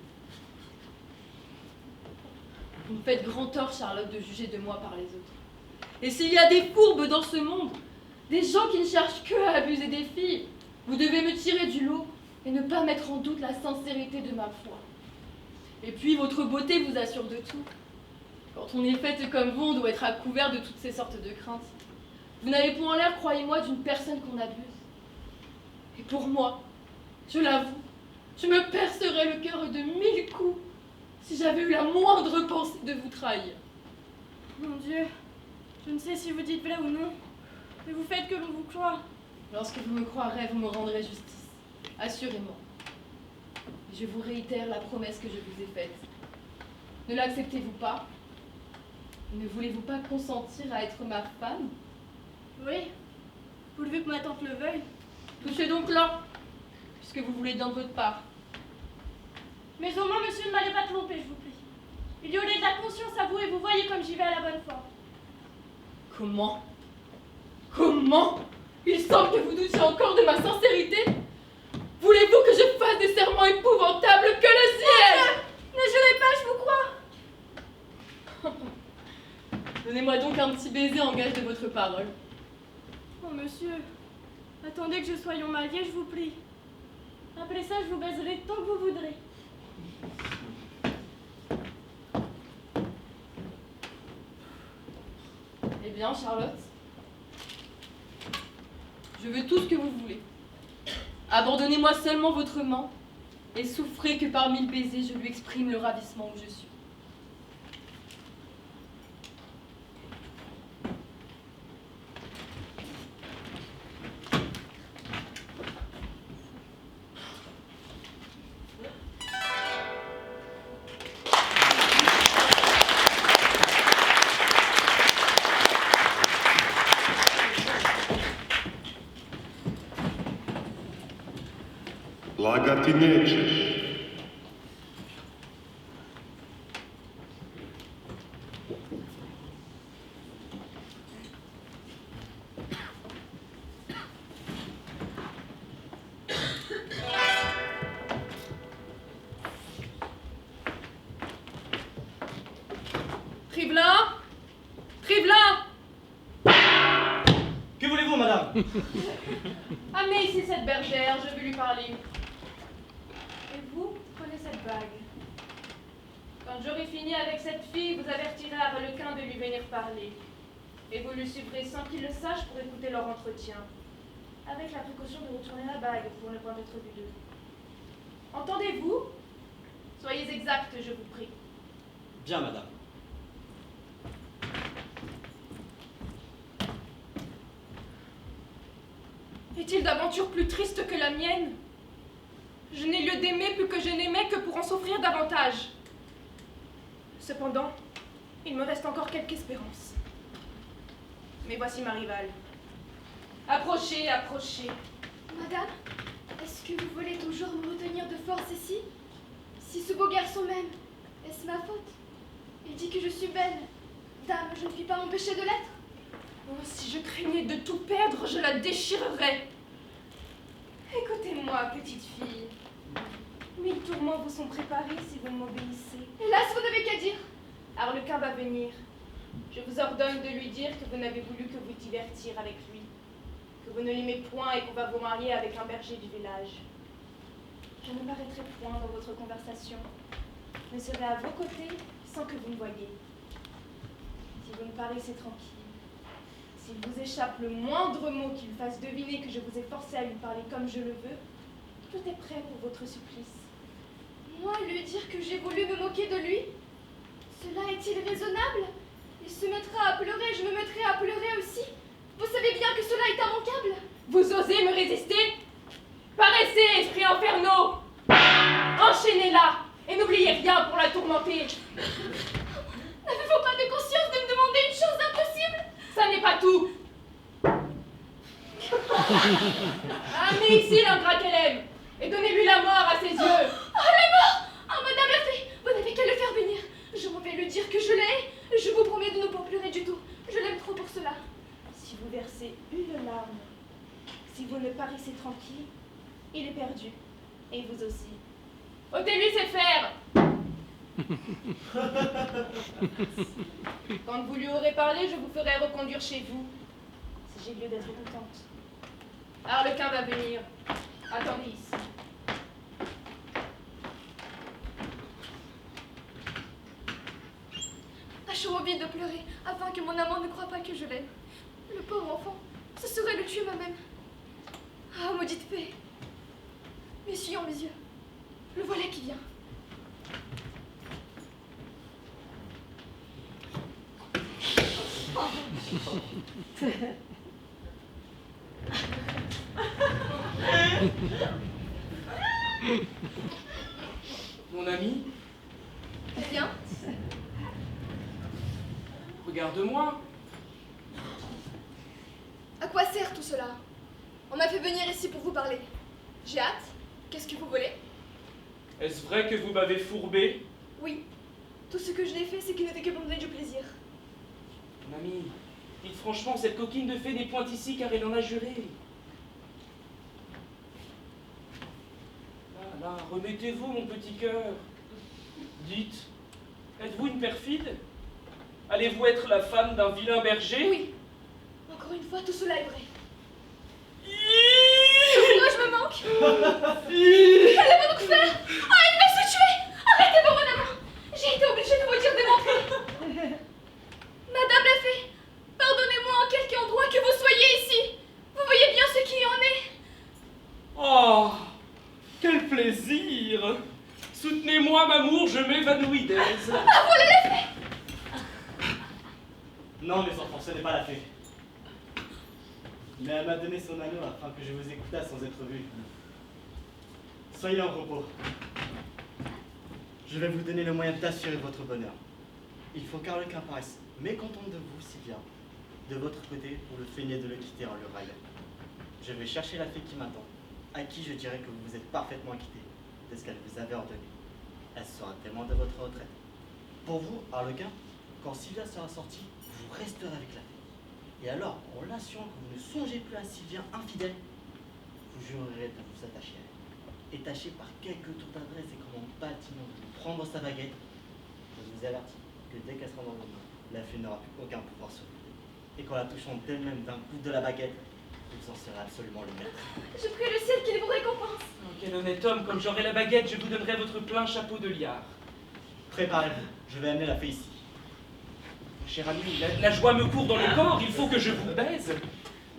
Vous me faites grand tort, Charlotte, de juger de moi par les autres. Et s'il y a des fourbes dans ce monde, des gens qui ne cherchent que à abuser des filles, vous devez me tirer du lot et ne pas mettre en doute la sincérité de ma foi. Et puis, votre beauté vous assure de tout. Quand on est faite comme vous, on doit être à couvert de toutes ces sortes de craintes. Vous n'avez point l'air, croyez-moi, d'une personne qu'on abuse. Et pour moi, je l'avoue, je me percerais le cœur de 1000 coups si j'avais eu la moindre pensée de vous trahir. Mon Dieu, je ne sais si vous dites vrai ou non, mais vous faites que l'on vous croit. Lorsque vous me croirez, vous me rendrez justice, assurément. Et je vous réitère la promesse que je vous ai faite. Ne l'acceptez-vous pas? Ne voulez-vous pas consentir à être ma femme? Oui, pourvu que ma tante le veuille. Touchez donc là, puisque vous voulez bien de votre part. Mais au moins, monsieur, ne m'allez pas tromper, je vous prie. Il y aurait de la conscience à vous et vous voyez comme j'y vais à la bonne foi. Comment? Comment? Il semble que vous doutiez encore de ma sincérité? Voulez-vous que je fasse des serments épouvantables que le ciel? Ne jurez pas, je vous crois. Donnez-moi donc un petit baiser en gage de votre parole. Oh, monsieur, attendez que je soyons mariés, je vous prie. Après ça, je vous baiserai tant que vous voudrez. Eh bien, Charlotte, je veux tout ce que vous voulez. Abandonnez-moi seulement votre main et souffrez que par 1000 baisers, je lui exprime le ravissement où je suis. Когда ты нечешь. Trivelin Trivelin! Que voulez-vous, madame? Amenez ici cette bergère, je veux lui parler. Et vous, prenez cette bague. Quand j'aurai fini avec cette fille, vous avertirez Arlequin de lui venir parler. Et vous le suivrez sans qu'il le sache pour écouter leur entretien. Avec la précaution de retourner la bague pour ne point être vu d'eux. Entendez-vous? Soyez exact, je vous prie. Bien, madame. Est-il d'aventure plus triste que la mienne? Je n'ai lieu d'aimer plus que je n'aimais que pour en souffrir davantage. Cependant, il me reste encore quelque espérance. Mais voici ma rivale. Approchez, approchez. Madame, est-ce que vous voulez toujours me retenir de force ici? Si ce beau garçon m'aime, est-ce ma faute? Il dit que je suis belle. Dame, je ne puis pas m'empêcher de l'être. Oh, si je craignais de tout perdre, je la déchirerais. Écoutez-moi, petite fille. 1000 tourments vous sont préparés si vous m'obéissez. Hélas, vous n'avez qu'à dire. Arlequin va venir. Je vous ordonne de lui dire que vous n'avez voulu que vous divertir avec lui, que vous ne l'aimez point et qu'on va vous marier avec un berger du village. Je ne m'arrêterai point dans votre conversation. Je serai à vos côtés sans que vous me voyiez. Si vous me paraissez tranquille, s'il vous échappe le moindre mot qui lui fasse deviner que je vous ai forcé à lui parler comme je le veux, tout est prêt pour votre supplice. Moi, lui dire que j'ai voulu me moquer de lui? Cela est-il raisonnable? Il se mettra à pleurer, je me mettrai à pleurer aussi. Vous savez bien que cela est immanquable. Vous osez me résister? Paraissez, esprits infernaux! Enchaînez-la et n'oubliez rien pour la tourmenter. N'avez-vous pas de conscience de me demander une chose impossible? Ça n'est pas tout. Amenez ici l'ingrat qu'elle aime et donnez-lui la mort à ses yeux. Oh, la mort! Oh, madame la fée, vous n'avez qu'à le faire venir. Je m'en vais lui dire que je l'ai. Je vous promets de ne pas pleurer du tout. Je l'aime trop pour cela. Si vous versez une larme, si vous ne paraissez tranquille, il est perdu. Et vous aussi. ôtez-lui ses fers. Quand vous lui aurez parlé, je vous ferai reconduire chez vous, si j'ai lieu d'être contente. Arlequin va venir. Attendez ici. Achons vite de pleurer, afin que mon amant ne croie pas que je l'aime. Le pauvre enfant, ce serait le tuer moi-même. Ah, maudite fée. Essuyons mes yeux. Le voilà qui vient. Mon ami, Viens. regarde-moi. À quoi sert tout cela? On m'a fait venir ici pour vous parler. J'ai hâte. Qu'est-ce que vous voulez? Est-ce vrai que vous m'avez fourbé? Oui. Tout ce que je n'ai fait, c'est qu'il n'était que pour me donner du plaisir. Mon ami, dites franchement, cette coquine de fée n'est point ici car elle en a juré. Là, remettez-vous, mon petit cœur. Dites, êtes-vous une perfide? Allez-vous être la femme d'un vilain berger? Oui. Encore une fois, tout cela est vrai. Pourquoi je me manque? Qu'allez-vous donc faire? Ah, il va se tuer! Arrêtez-vous, mon amant! J'ai été obligée de vous dire des menteries. Madame la fée, pardonnez-moi en quelque endroit que vous soyez ici. Vous voyez bien ce qui en est. Oh, quel plaisir! Soutenez-moi, m'amour, je m'évanouis d'aise. Ah, voilà la fée! Non, mes enfants, ce n'est pas la fée. Mais elle m'a donné son anneau afin que je vous écoutasse sans être vu. Soyez en repos. Je vais vous donner le moyen d'assurer votre bonheur. Il faut qu'Arlequin paraisse mécontent de vous si bien, de votre côté, pour le feigner de le quitter en le raillant. Je vais chercher la fée qui m'attend, à qui je dirai que vous vous êtes parfaitement quitté. de ce qu'elle vous avait ordonné. Elle sera témoin de votre retraite. Pour vous, Harlequin, quand Sylvia sera sortie, vous resterez avec la fille. Et alors, en l'assurant que vous ne songez plus à Sylvia infidèle, vous jurerez de vous attacher à elle. Et tâchez par quelques tours d'adresse et comme en bâtiment de lui prendre sa baguette. Je vous avertis que dès qu'elle sera dans vos mains, la fille n'aura plus aucun pouvoir sur vous. Et qu'en la touchant d'elle-même d'un coup de la baguette, vous en serez absolument le maître. Je prie le ciel qu'il vous récompense. Oh, quel honnête homme, comme j'aurai la baguette, je vous donnerai votre plein chapeau de liard. Préparez-vous, je vais amener la fille ici. Cher ami, la joie me court dans le corps, il faut que je vous baise.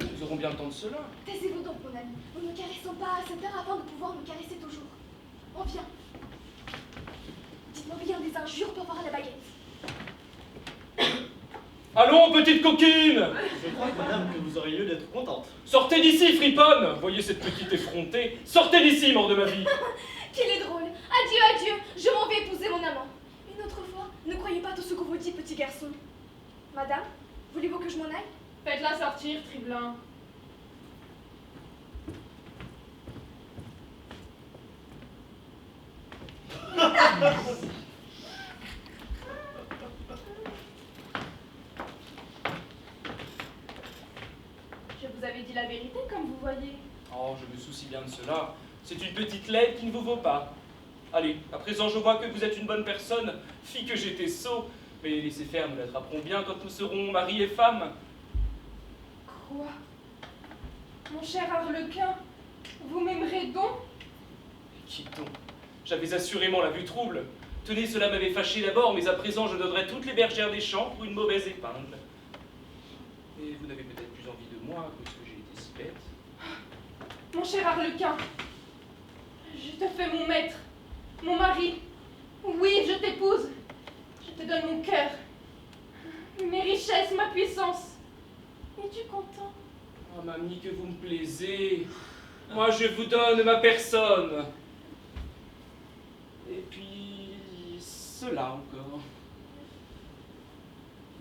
Nous aurons bien le temps de cela. Taisez-vous donc, mon ami. Nous ne caressons pas à cette heure afin de pouvoir nous caresser toujours. On vient. Dites-moi bien des injures pour voir la baguette. Allons, petite coquine! Je crois, madame, que vous aurez lieu d'être contente. Sortez d'ici, friponne! Voyez cette petite effrontée. Sortez d'ici, mort de ma vie! Qu'il est drôle. Adieu, adieu. Je m'en vais épouser mon amant. Une autre fois, ne croyez pas tout ce qu'on vous dit, petit garçon. Madame, voulez-vous que je m'en aille? Faites-la sortir, Triblin. Je vous avais dit la vérité, comme vous voyez. Oh, je me soucie bien de cela. C'est une petite lettre qui ne vous vaut pas. Allez, à présent je vois que vous êtes une bonne personne, fille que j'étais sot, mais laissez faire, nous l'attraperons bien quand nous serons mari et femme. Quoi? Mon cher Harlequin, vous m'aimerez donc? Quitte donc. J'avais assurément la vue trouble. Tenez, cela m'avait fâché d'abord, mais à présent je donnerai toutes les bergères des champs pour une mauvaise épingle. Et vous n'avez peut-être plus envie de moi à cause que j'ai été si bête. Mon cher Harlequin, je te fais mon maître, mon mari. Oui, je t'épouse. Je te donne mon cœur, mes richesses, ma puissance. Es-tu content? Oh, mamie, que vous me plaisez. Moi, je vous donne ma personne. Et puis, cela encore.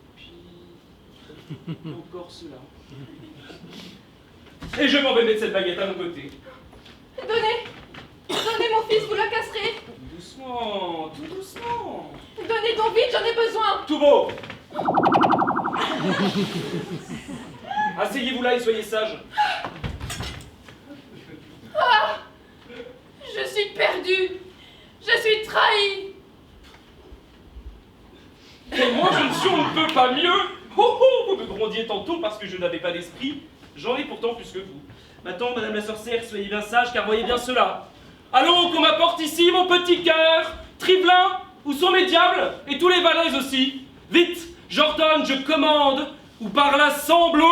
Et puis, encore cela. Et je m'en vais mettre cette baguette à mon côté. Donnez! Donnez mon fils, vous la casserez! Tout doucement, tout doucement. Donnez donc vite, j'en ai besoin! Tout beau. Asseyez-vous là et soyez sage. Ah! Je suis perdue! Je suis trahie! Et moi, je ne suis, on ne peut pas mieux. Oh, oh, vous me grondiez tantôt parce que je n'avais pas d'esprit. J'en ai pourtant plus que vous. Maintenant, madame la sorcière, soyez bien sage, car voyez bien cela. Allons, qu'on m'apporte ici mon petit cœur. Triblin, où sont mes diables? Et tous les valets aussi. Vite, j'ordonne, je commande, ou par là sang bleu.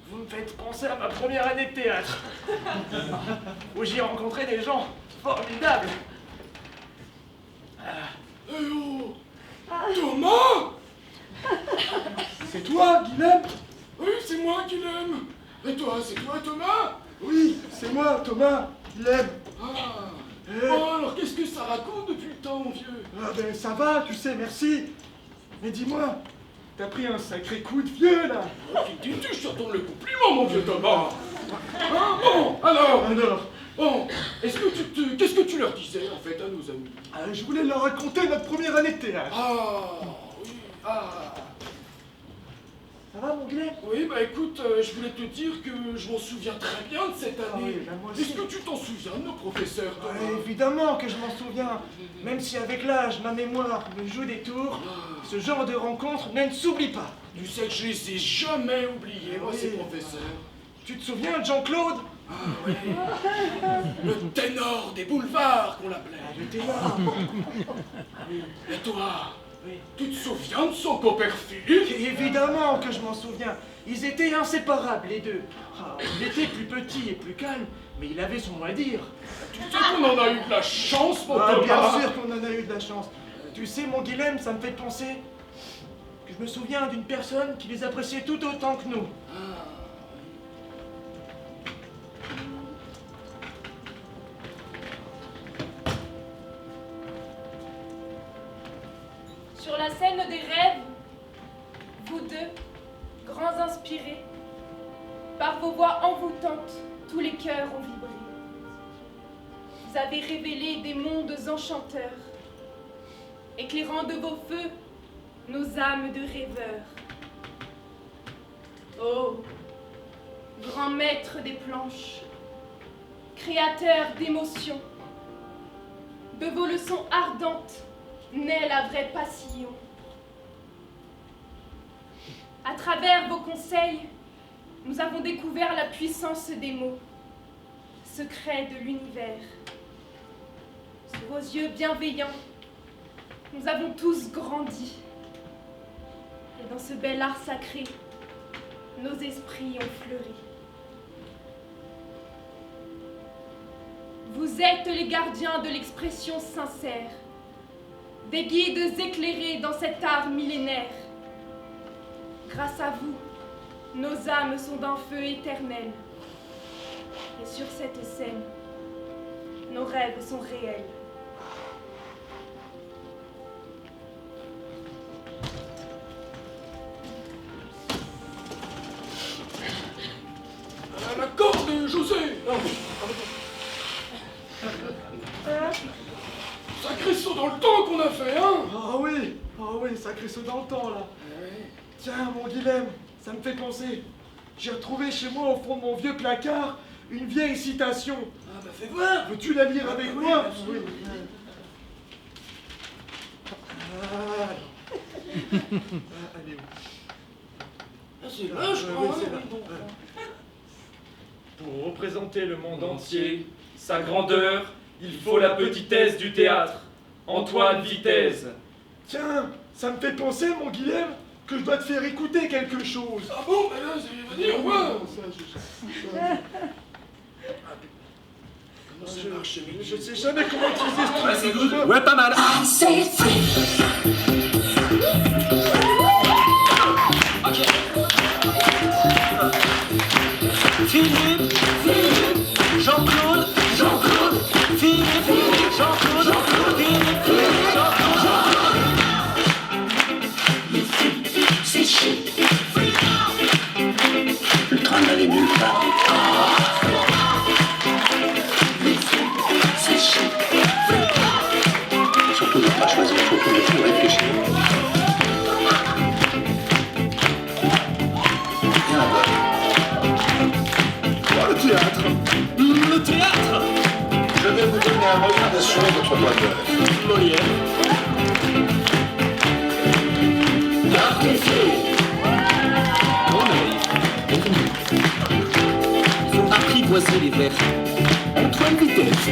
Vous me faites penser à ma première année de théâtre, où j'y ai rencontré des gens formidables. Thomas! C'est toi, Guilhem? Oui, c'est moi qui l'aime. Et toi, c'est toi, Thomas? Oui, c'est moi, Thomas, Guilhem. Ah. Oh, alors qu'est-ce que ça raconte depuis le temps, mon vieux? Ah ben ça va, tu sais, merci. Mais dis-moi, t'as pris un sacré coup de vieux, là. Qui dis-tu? Je te retourne le compliment, mon vieux Thomas. Ah, bon, alors, bon, qu'est-ce que tu leur disais, en fait, à nos amis? Je voulais leur raconter notre première année de théâtre. Ah, oui, ah. Ça va, mon Guilhem? Oui, bah écoute, je voulais te dire que je m'en souviens très bien de cette année. Est-ce que tu t'en souviens de nos professeurs, Thomas? Évidemment que je m'en souviens. Même si avec l'âge, ma mémoire me joue des tours, ce genre de rencontre ne s'oublie pas. Tu sais que je les ai jamais oubliés, moi, ces professeurs. Tu te souviens de Jean-Claude? Ah oui, le ténor des boulevards qu'on l'appelait. Le ténor. Et toi, tu te souviens de son copain-fille? Évidemment que je m'en souviens. Ils étaient inséparables, les deux. Ah, il était plus petit et plus calme, mais il avait son mot à dire. Tu sais qu'on en a eu de la chance, mon Ah, Thomas. bien sûr qu'on en a eu de la chance. Tu sais, mon Guilhem, ça me fait penser que je me souviens d'une personne qui les appréciait tout autant que nous. Sur la scène des rêves, vous deux, grands inspirés, par vos voix envoûtantes, tous les cœurs ont vibré. Vous avez révélé des mondes enchanteurs, éclairant de vos feux nos âmes de rêveurs. Oh, grand maître des planches, créateur d'émotions, de vos leçons ardentes naît la vraie passion. À travers vos conseils, nous avons découvert la puissance des mots, secret de l'univers. Sous vos yeux bienveillants, nous avons tous grandi. Et dans ce bel art sacré, nos esprits ont fleuri. Vous êtes les gardiens de l'expression sincère, des guides éclairés dans cet art millénaire. Grâce à vous, nos âmes sont d'un feu éternel. Et sur cette scène, nos rêves sont réels. La corde, José. Sacré saut dans le temps qu'on a fait, hein? Ah oui, sacré saut dans le temps, là. Tiens, mon Guilhem, ça me fait penser. J'ai retrouvé chez moi, au fond de mon vieux placard, une vieille citation. Ah bah fais voir. Veux-tu la lire avec oui, moi? oui. Elle est où? Ah, c'est là, je crois. Oui, c'est là. Pour représenter le monde entier, sa grandeur, il faut la petitesse du théâtre. Antoine Vitesse. Tiens, ça me fait penser, mon Guilhem, que je dois te faire écouter quelque chose. Ah bon? Ben là, vas-y, au revoir. Comment ça marche, Je sais jamais comment utiliser ce truc. Ouais, c'est good. Ouais, pas mal. Philippe, Jean-Claude, Philippe, Jean-Claude, Philippe, C'est chic. Le train n'allait nulle part. C'est chic. Surtout ne pas choisir, faut que tu réfléchis. Viens là-bas. Oh, le théâtre. Le théâtre. Je vais vous donner un moyen d'assurer votre droit d'œuvre. Molière. Faut apprivoiser les vers. Antoine Vitesse.